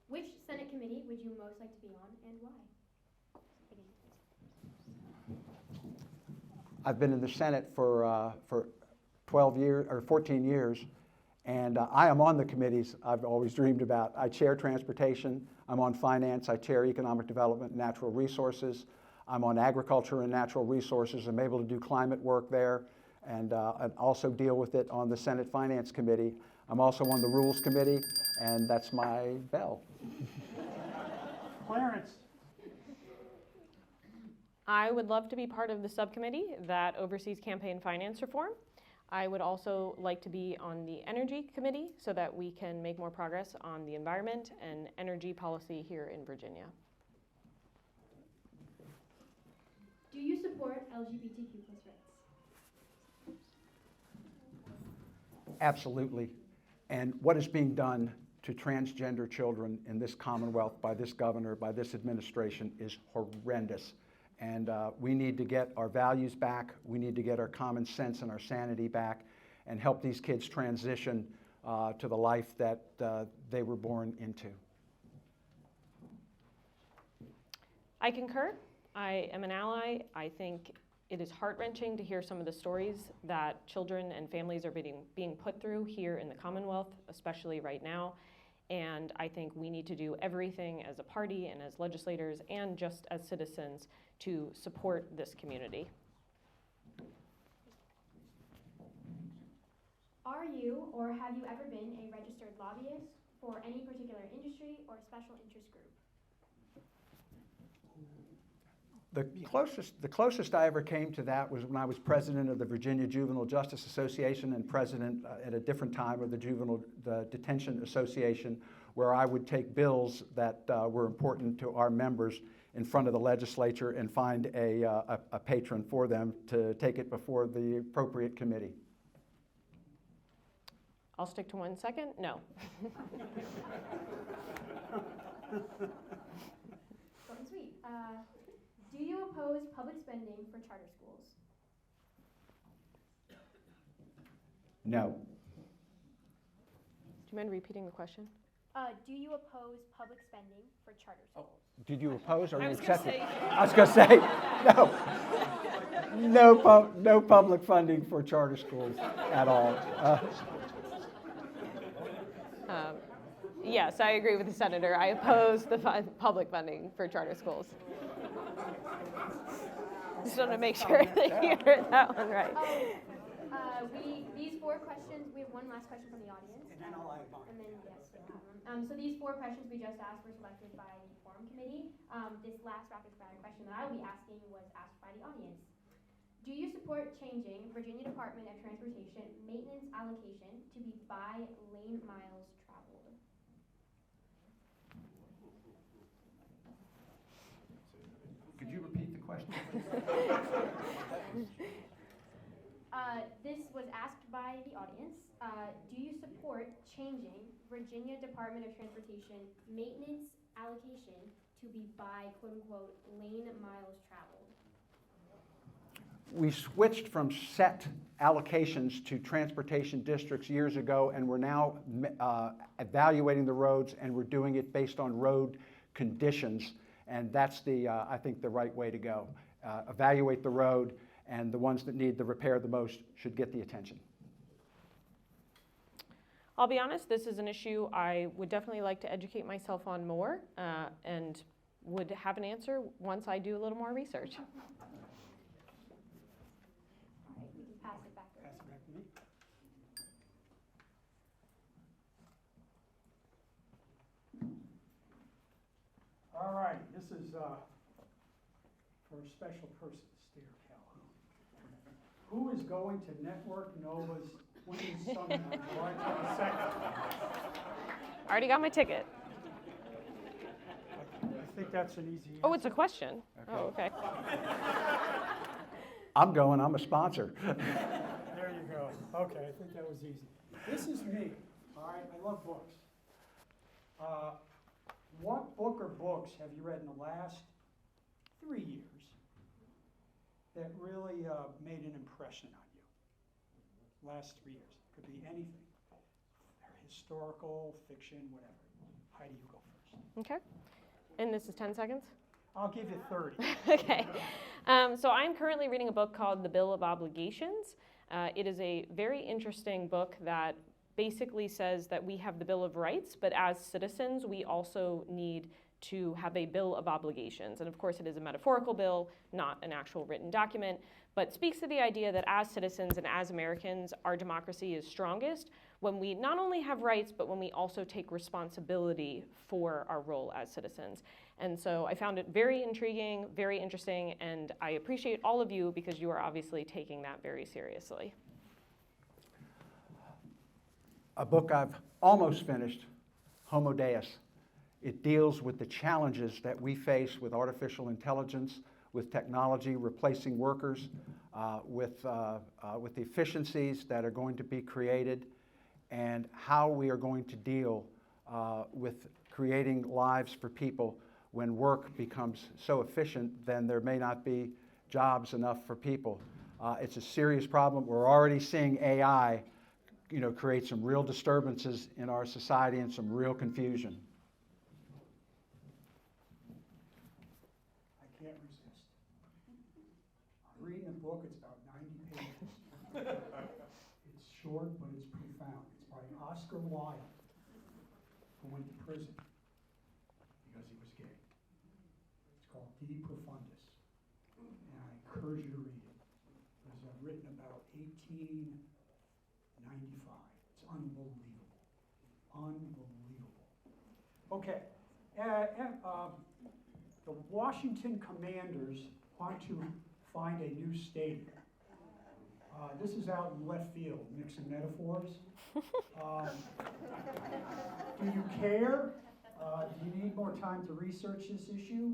Which Senate committee would you most like to be on and why? I've been in the Senate for 12 years or 14 years, and I am on the committees I've always dreamed about. I chair transportation. I'm on finance. I chair economic development and natural resources. I'm on agriculture and natural resources. I'm able to do climate work there and also deal with it on the Senate Finance Committee. I'm also on the Rules Committee, and that's my bell. Clarence. I would love to be part of the subcommittee that oversees campaign finance reform. I would also like to be on the Energy Committee so that we can make more progress on the environment and energy policy here in Virginia. Do you support LGBTQ+ rights? Absolutely. And what is being done to transgender children in this Commonwealth by this governor, by this administration, is horrendous. And we need to get our values back. We need to get our common sense and our sanity back and help these kids transition to the life that they were born into. I concur. I am an ally. I think it is heart-wrenching to hear some of the stories that children and families are being put through here in the Commonwealth, especially right now. And I think we need to do everything as a party and as legislators and just as citizens to support this community. Are you or have you ever been a registered lobbyist for any particular industry or special interest group? The closest I ever came to that was when I was president of the Virginia Juvenile Justice Association and president at a different time of the Detention Association, where I would take bills that were important to our members in front of the legislature and find a patron for them to take it before the appropriate committee. I'll stick to 1 second. No. Short and sweet. Do you oppose public spending for charter schools? No. Do you mind repeating the question? Do you oppose public spending for charter schools? Did you oppose or I you was gonna accept it? say- I was going to say, no public funding for charter schools at all. Yes, I agree with the senator. I oppose the public funding for charter schools. Just want to make sure that you heard that one right. These 4 questions, we have one last question from the audience. And then I'll add mine. And then, yes, we'll have them. So these 4 questions we just asked were selected by the forum committee. This last rapid fire question that I will be asking was asked by the audience. Do you support changing Virginia Department of Transportation maintenance allocation to be by lane miles traveled? Could you repeat the question? This was asked by the audience. Do you support changing Virginia Department of Transportation maintenance allocation to be by quote-unquote lane miles traveled? We switched from set allocations to transportation districts years ago, and we're now evaluating the roads, and we're doing it based on road conditions, and that's I think the right way to go. Evaluate the road, and the ones that need the repair the most should get the attention. I'll be honest, this is an issue I would definitely like to educate myself on more, and would have an answer once I do a little more research. All right, we can pass it back over. Pass it back to me. All right, this is for a special person, Stair Calhoun. Who is going to Network Nova's Women's Summit on July 22nd? Already got my ticket. I think that's an easy answer. Oh, it's a question. Oh, okay. I'm going, I'm a sponsor. There you go. Okay, I think that was easy. This is me, all right? I love books. What book or books have you read in the last 3 years that really made an impression on you? Last 3 years. Could be anything. Historical, fiction, whatever. Heidi, you go first. Okay. And this is 10 seconds? I'll give you 30. Okay. So I'm currently reading a book called The Bill of Obligations. It is a very interesting book that basically says that we have the Bill of Rights, but as citizens, we also need to have a Bill of Obligations. And of course, it is a metaphorical bill, not an actual written document, but speaks to the idea that as citizens and as Americans, our democracy is strongest when we not only have rights, but when we also take responsibility for our role as citizens. And so I found it very intriguing, very interesting, and I appreciate all of you because you are obviously taking that very seriously. A book I've almost finished, Homo Deus. It deals with the challenges that we face with artificial intelligence, with technology replacing workers, with the efficiencies that are going to be created, and how we are going to deal with creating lives for people when work becomes so efficient, then there may not be jobs enough for people. It's a serious problem. We're already seeing AI create some real disturbances in our society and some real confusion. I can't resist. I'm reading a book, it's about 90 pages. It's short, but it's profound. It's by Oscar Wilde, who went to prison because he was gay. It's called De Profundis, and I encourage you to read it. It was written about 1895. It's unbelievable. Unbelievable. Okay. The Washington Commanders want to find a new stadium. This is out in left field, mixing metaphors. Do you care? Do you need more time to research this issue?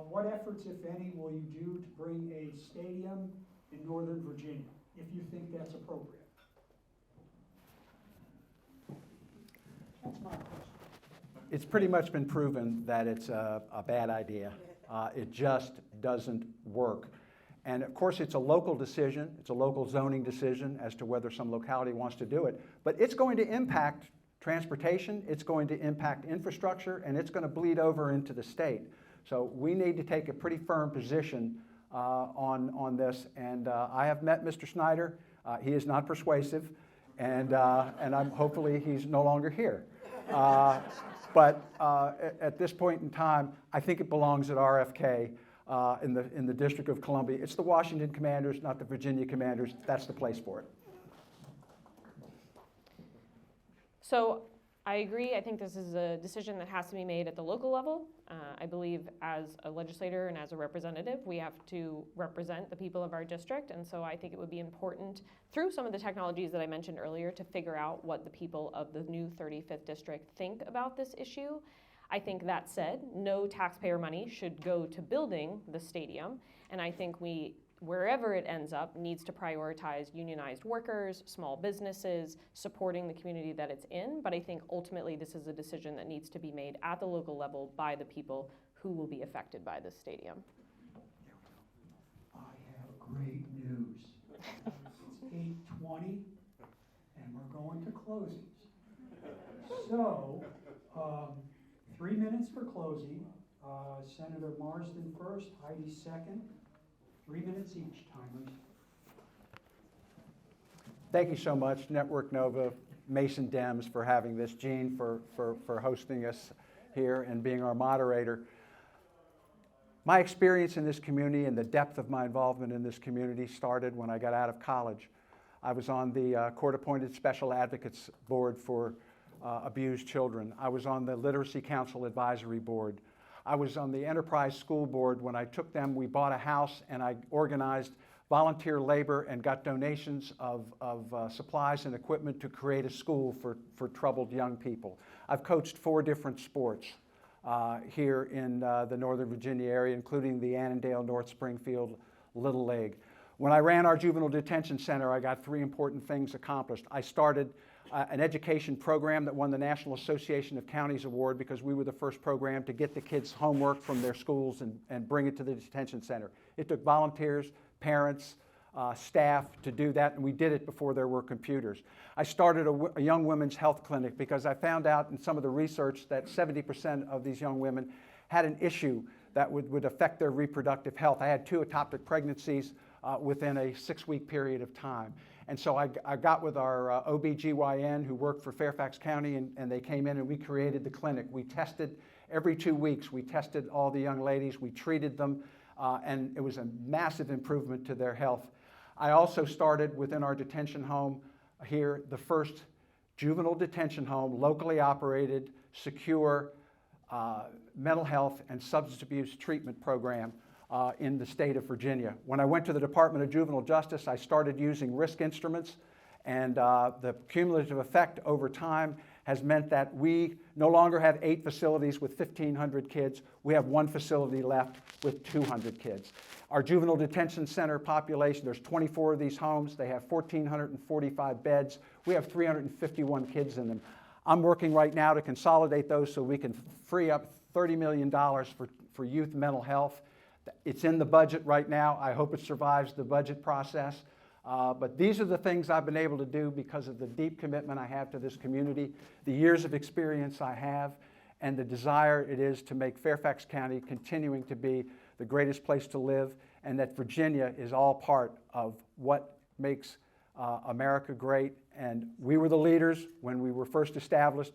What efforts, if any, will you do to bring a stadium in Northern Virginia, if you think that's appropriate? That's my question. It's pretty much been proven that it's a bad idea. It just doesn't work. And of course, it's a local decision. It's a local zoning decision as to whether some locality wants to do it. But it's going to impact transportation, it's going to impact infrastructure, and it's going to bleed over into the state. So we need to take a pretty firm position on this. And I have met Mr. Snyder. He is not persuasive, and hopefully he's no longer here. But at this point in time, I think it belongs at RFK in the District of Columbia. It's the Washington Commanders, not the Virginia Commanders. That's the place for it. So I agree. I think this is a decision that has to be made at the local level. I believe as a legislator and as a representative, we have to represent the people of our district. And so I think it would be important through some of the technologies that I mentioned earlier to figure out what the people of the new 35th district think about this issue. I think that said, no taxpayer money should go to building the stadium. And I think wherever it ends up, needs to prioritize unionized workers, small businesses, supporting the community that it's in. But I think ultimately this is a decision that needs to be made at the local level by the people who will be affected by this stadium. I have great news. It's 8:20, and we're going to closings. So, 3 minutes for closing. Senator Marsden first, Heidi second. 3 minutes each, timers. Thank you so much, Network Nova, Mason Dems, for having this, Gene for hosting us here and being our moderator. My experience in this community and the depth of my involvement in this community started when I got out of college. I was on the court-appointed Special Advocates Board for abused children. I was on the Literacy Council Advisory Board. I was on the Enterprise School Board. When I took them, we bought a house and I organized volunteer labor and got donations of supplies and equipment to create a school for troubled young people. I've coached 4 different sports here in the Northern Virginia area, including the Annandale, North Springfield Little League. When I ran our juvenile detention center, I got 3 important things accomplished. I started an education program that won the National Association of Counties Award because we were the first program to get the kids' homework from their schools and bring it to the detention center. It took volunteers, parents, staff to do that, and we did it before there were computers. I started a young women's health clinic because I found out in some of the research that 70% of these young women had an issue that would affect their reproductive health. I had 2 ectopic pregnancies within a 6-week period of time. And so I got with our OBGYN who worked for Fairfax County, and they came in and we created the clinic. We tested every 2 weeks. We tested all the young ladies. We treated them, and it was a massive improvement to their health. I also started within our detention home here the first juvenile detention home, locally operated, secure mental health and substance abuse treatment program in the state of Virginia. When I went to the Department of Juvenile Justice, I started using risk instruments, and the cumulative effect over time has meant that we no longer have 8 facilities with 1,500 kids. We have 1 facility left with 200 kids. Our juvenile detention center population, there's 24 of these homes. They have 1,445 beds. We have 351 kids in them. I'm working right now to consolidate those so we can free up $30 million for youth mental health. It's in the budget right now. I hope it survives the budget process. But these are the things I've been able to do because of the deep commitment I have to this community, the years of experience I have, and the desire it is to make Fairfax County continuing to be the greatest place to live, and that Virginia is all part of what makes America great. And we were the leaders when we were first established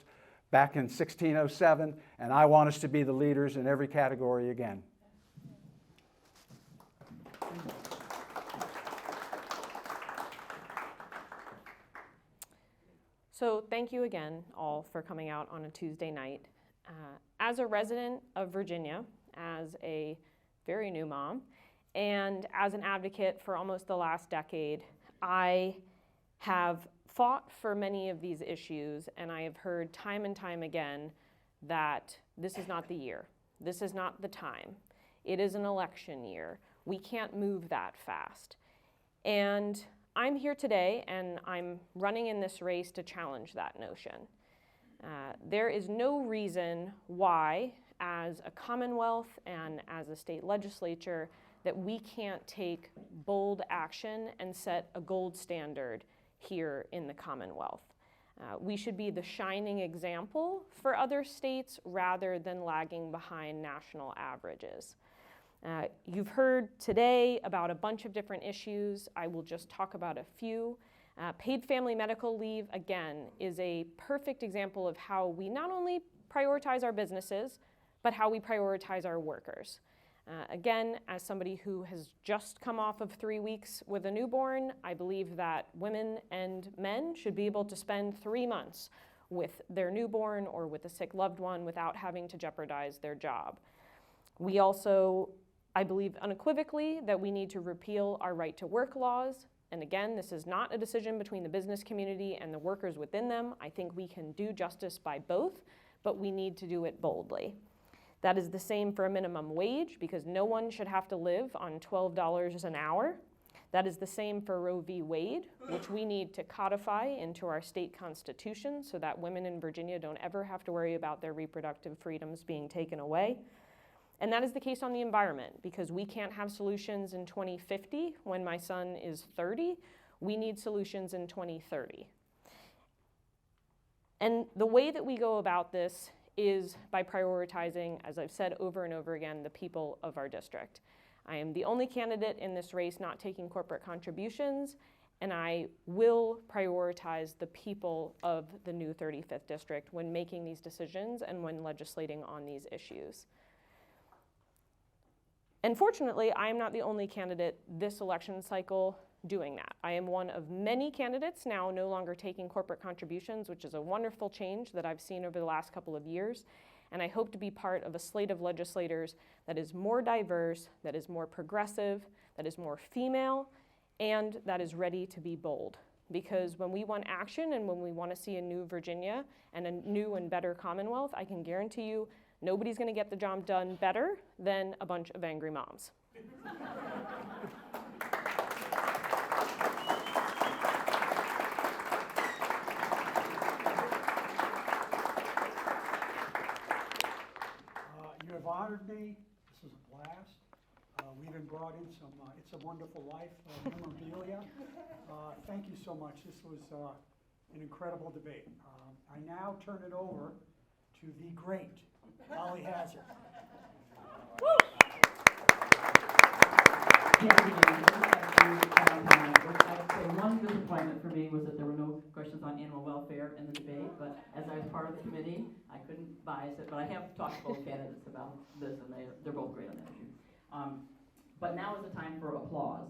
back in 1607, and I want us to be the leaders in every category again. So thank you again all for coming out on a Tuesday night. As a resident of Virginia, as a very new mom, and as an advocate for almost the last decade, I have fought for many of these issues, and I have heard time and time again that this is not the year. This is not the time. It is an election year. We can't move that fast. And I'm here today, and I'm running in this race to challenge that notion. There is no reason why, as a Commonwealth and as a state legislature, that we can't take bold action and set a gold standard here in the Commonwealth. We should be the shining example for other states rather than lagging behind national averages. You've heard today about a bunch of different issues. I will just talk about a few. Paid family medical leave, again, is a perfect example of how we not only prioritize our businesses, but how we prioritize our workers. Again, as somebody who has just come off of 3 weeks with a newborn, I believe that women and men should be able to spend 3 months with their newborn or with a sick loved one without having to jeopardize their job. We also, I believe unequivocally, that we need to repeal our right to work laws. And again, this is not a decision between the business community and the workers within them. I think we can do justice by both, but we need to do it boldly. That is the same for a minimum wage, because no one should have to live on $12 an hour. That is the same for Roe v. Wade, which we need to codify into our state constitution so that women in Virginia don't ever have to worry about their reproductive freedoms being taken away. And that is the case on the environment, because we can't have solutions in 2050 when my son is 30. We need solutions in 2030. And the way that we go about this is by prioritizing, as I've said over and over again, the people of our district. I am the only candidate in this race not taking corporate contributions, and I will prioritize the people of the new 35th district when making these decisions and when legislating on these issues. And fortunately, I am not the only candidate this election cycle doing that. I am one of many candidates now no longer taking corporate contributions, which is a wonderful change that I've seen over the last couple of years. And I hope to be part of a slate of legislators that is more diverse, that is more progressive, that is more female, and that is ready to be bold. Because when we want action and when we want to see a new Virginia and a new and better Commonwealth, I can guarantee you nobody's going to get the job done better than a bunch of angry moms. You have honored me. This was a blast. We even brought in some It's a Wonderful Life memorabilia. Thank you so much. This was an incredible debate. I now turn it over to the great Holly Hazard. One disappointment for me was that there were no questions on animal welfare in the debate, but as I was part of the committee, I couldn't bias it, but I have talked to both candidates about this, and they're both great on that issue. But now is the time for applause.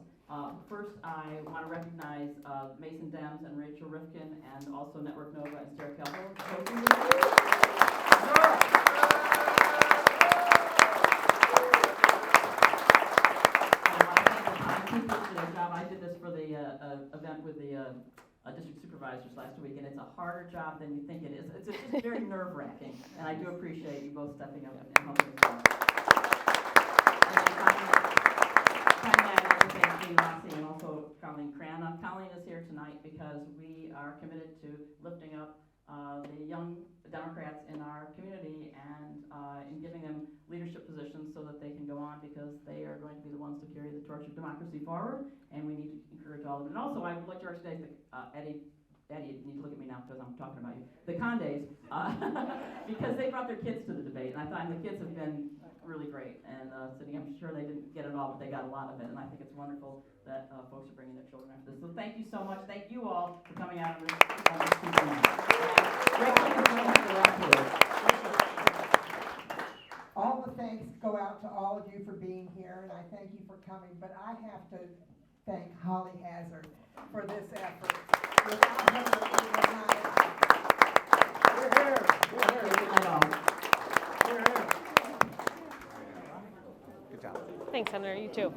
First, I want to recognize Mason Dems and Rachel Rifkin, and also Network Nova and Sarah Kelso. I did this for the event with the district supervisors last week, and it's a harder job than you think it is. It's just very nerve-wracking, and I do appreciate you both stepping up and helping us out. And then finally, I'd like to thank Lee Rossi and also Colleen Cran. Colleen is here tonight because we are committed to lifting up the young Democrats in our community and in giving them leadership positions so that they can go on, because they are going to be the ones to carry the torch of democracy forward, and we need to encourage all of them. And also, I would like to recognize Eddie, you need to look at me now because I'm talking about you, the Condes, because they brought their kids to the debate, and I thought the kids have been really great, and sitting, I'm sure they didn't get it all, but they got a lot of it, and I think it's wonderful that folks are bringing their children after this. So thank you so much. Thank you all for coming out on this All the thanks go out to all of you for being here, and I thank you for coming, but I have to thank Holly Hazard for this effort. Without her, Good job. Thanks, Senator. You too.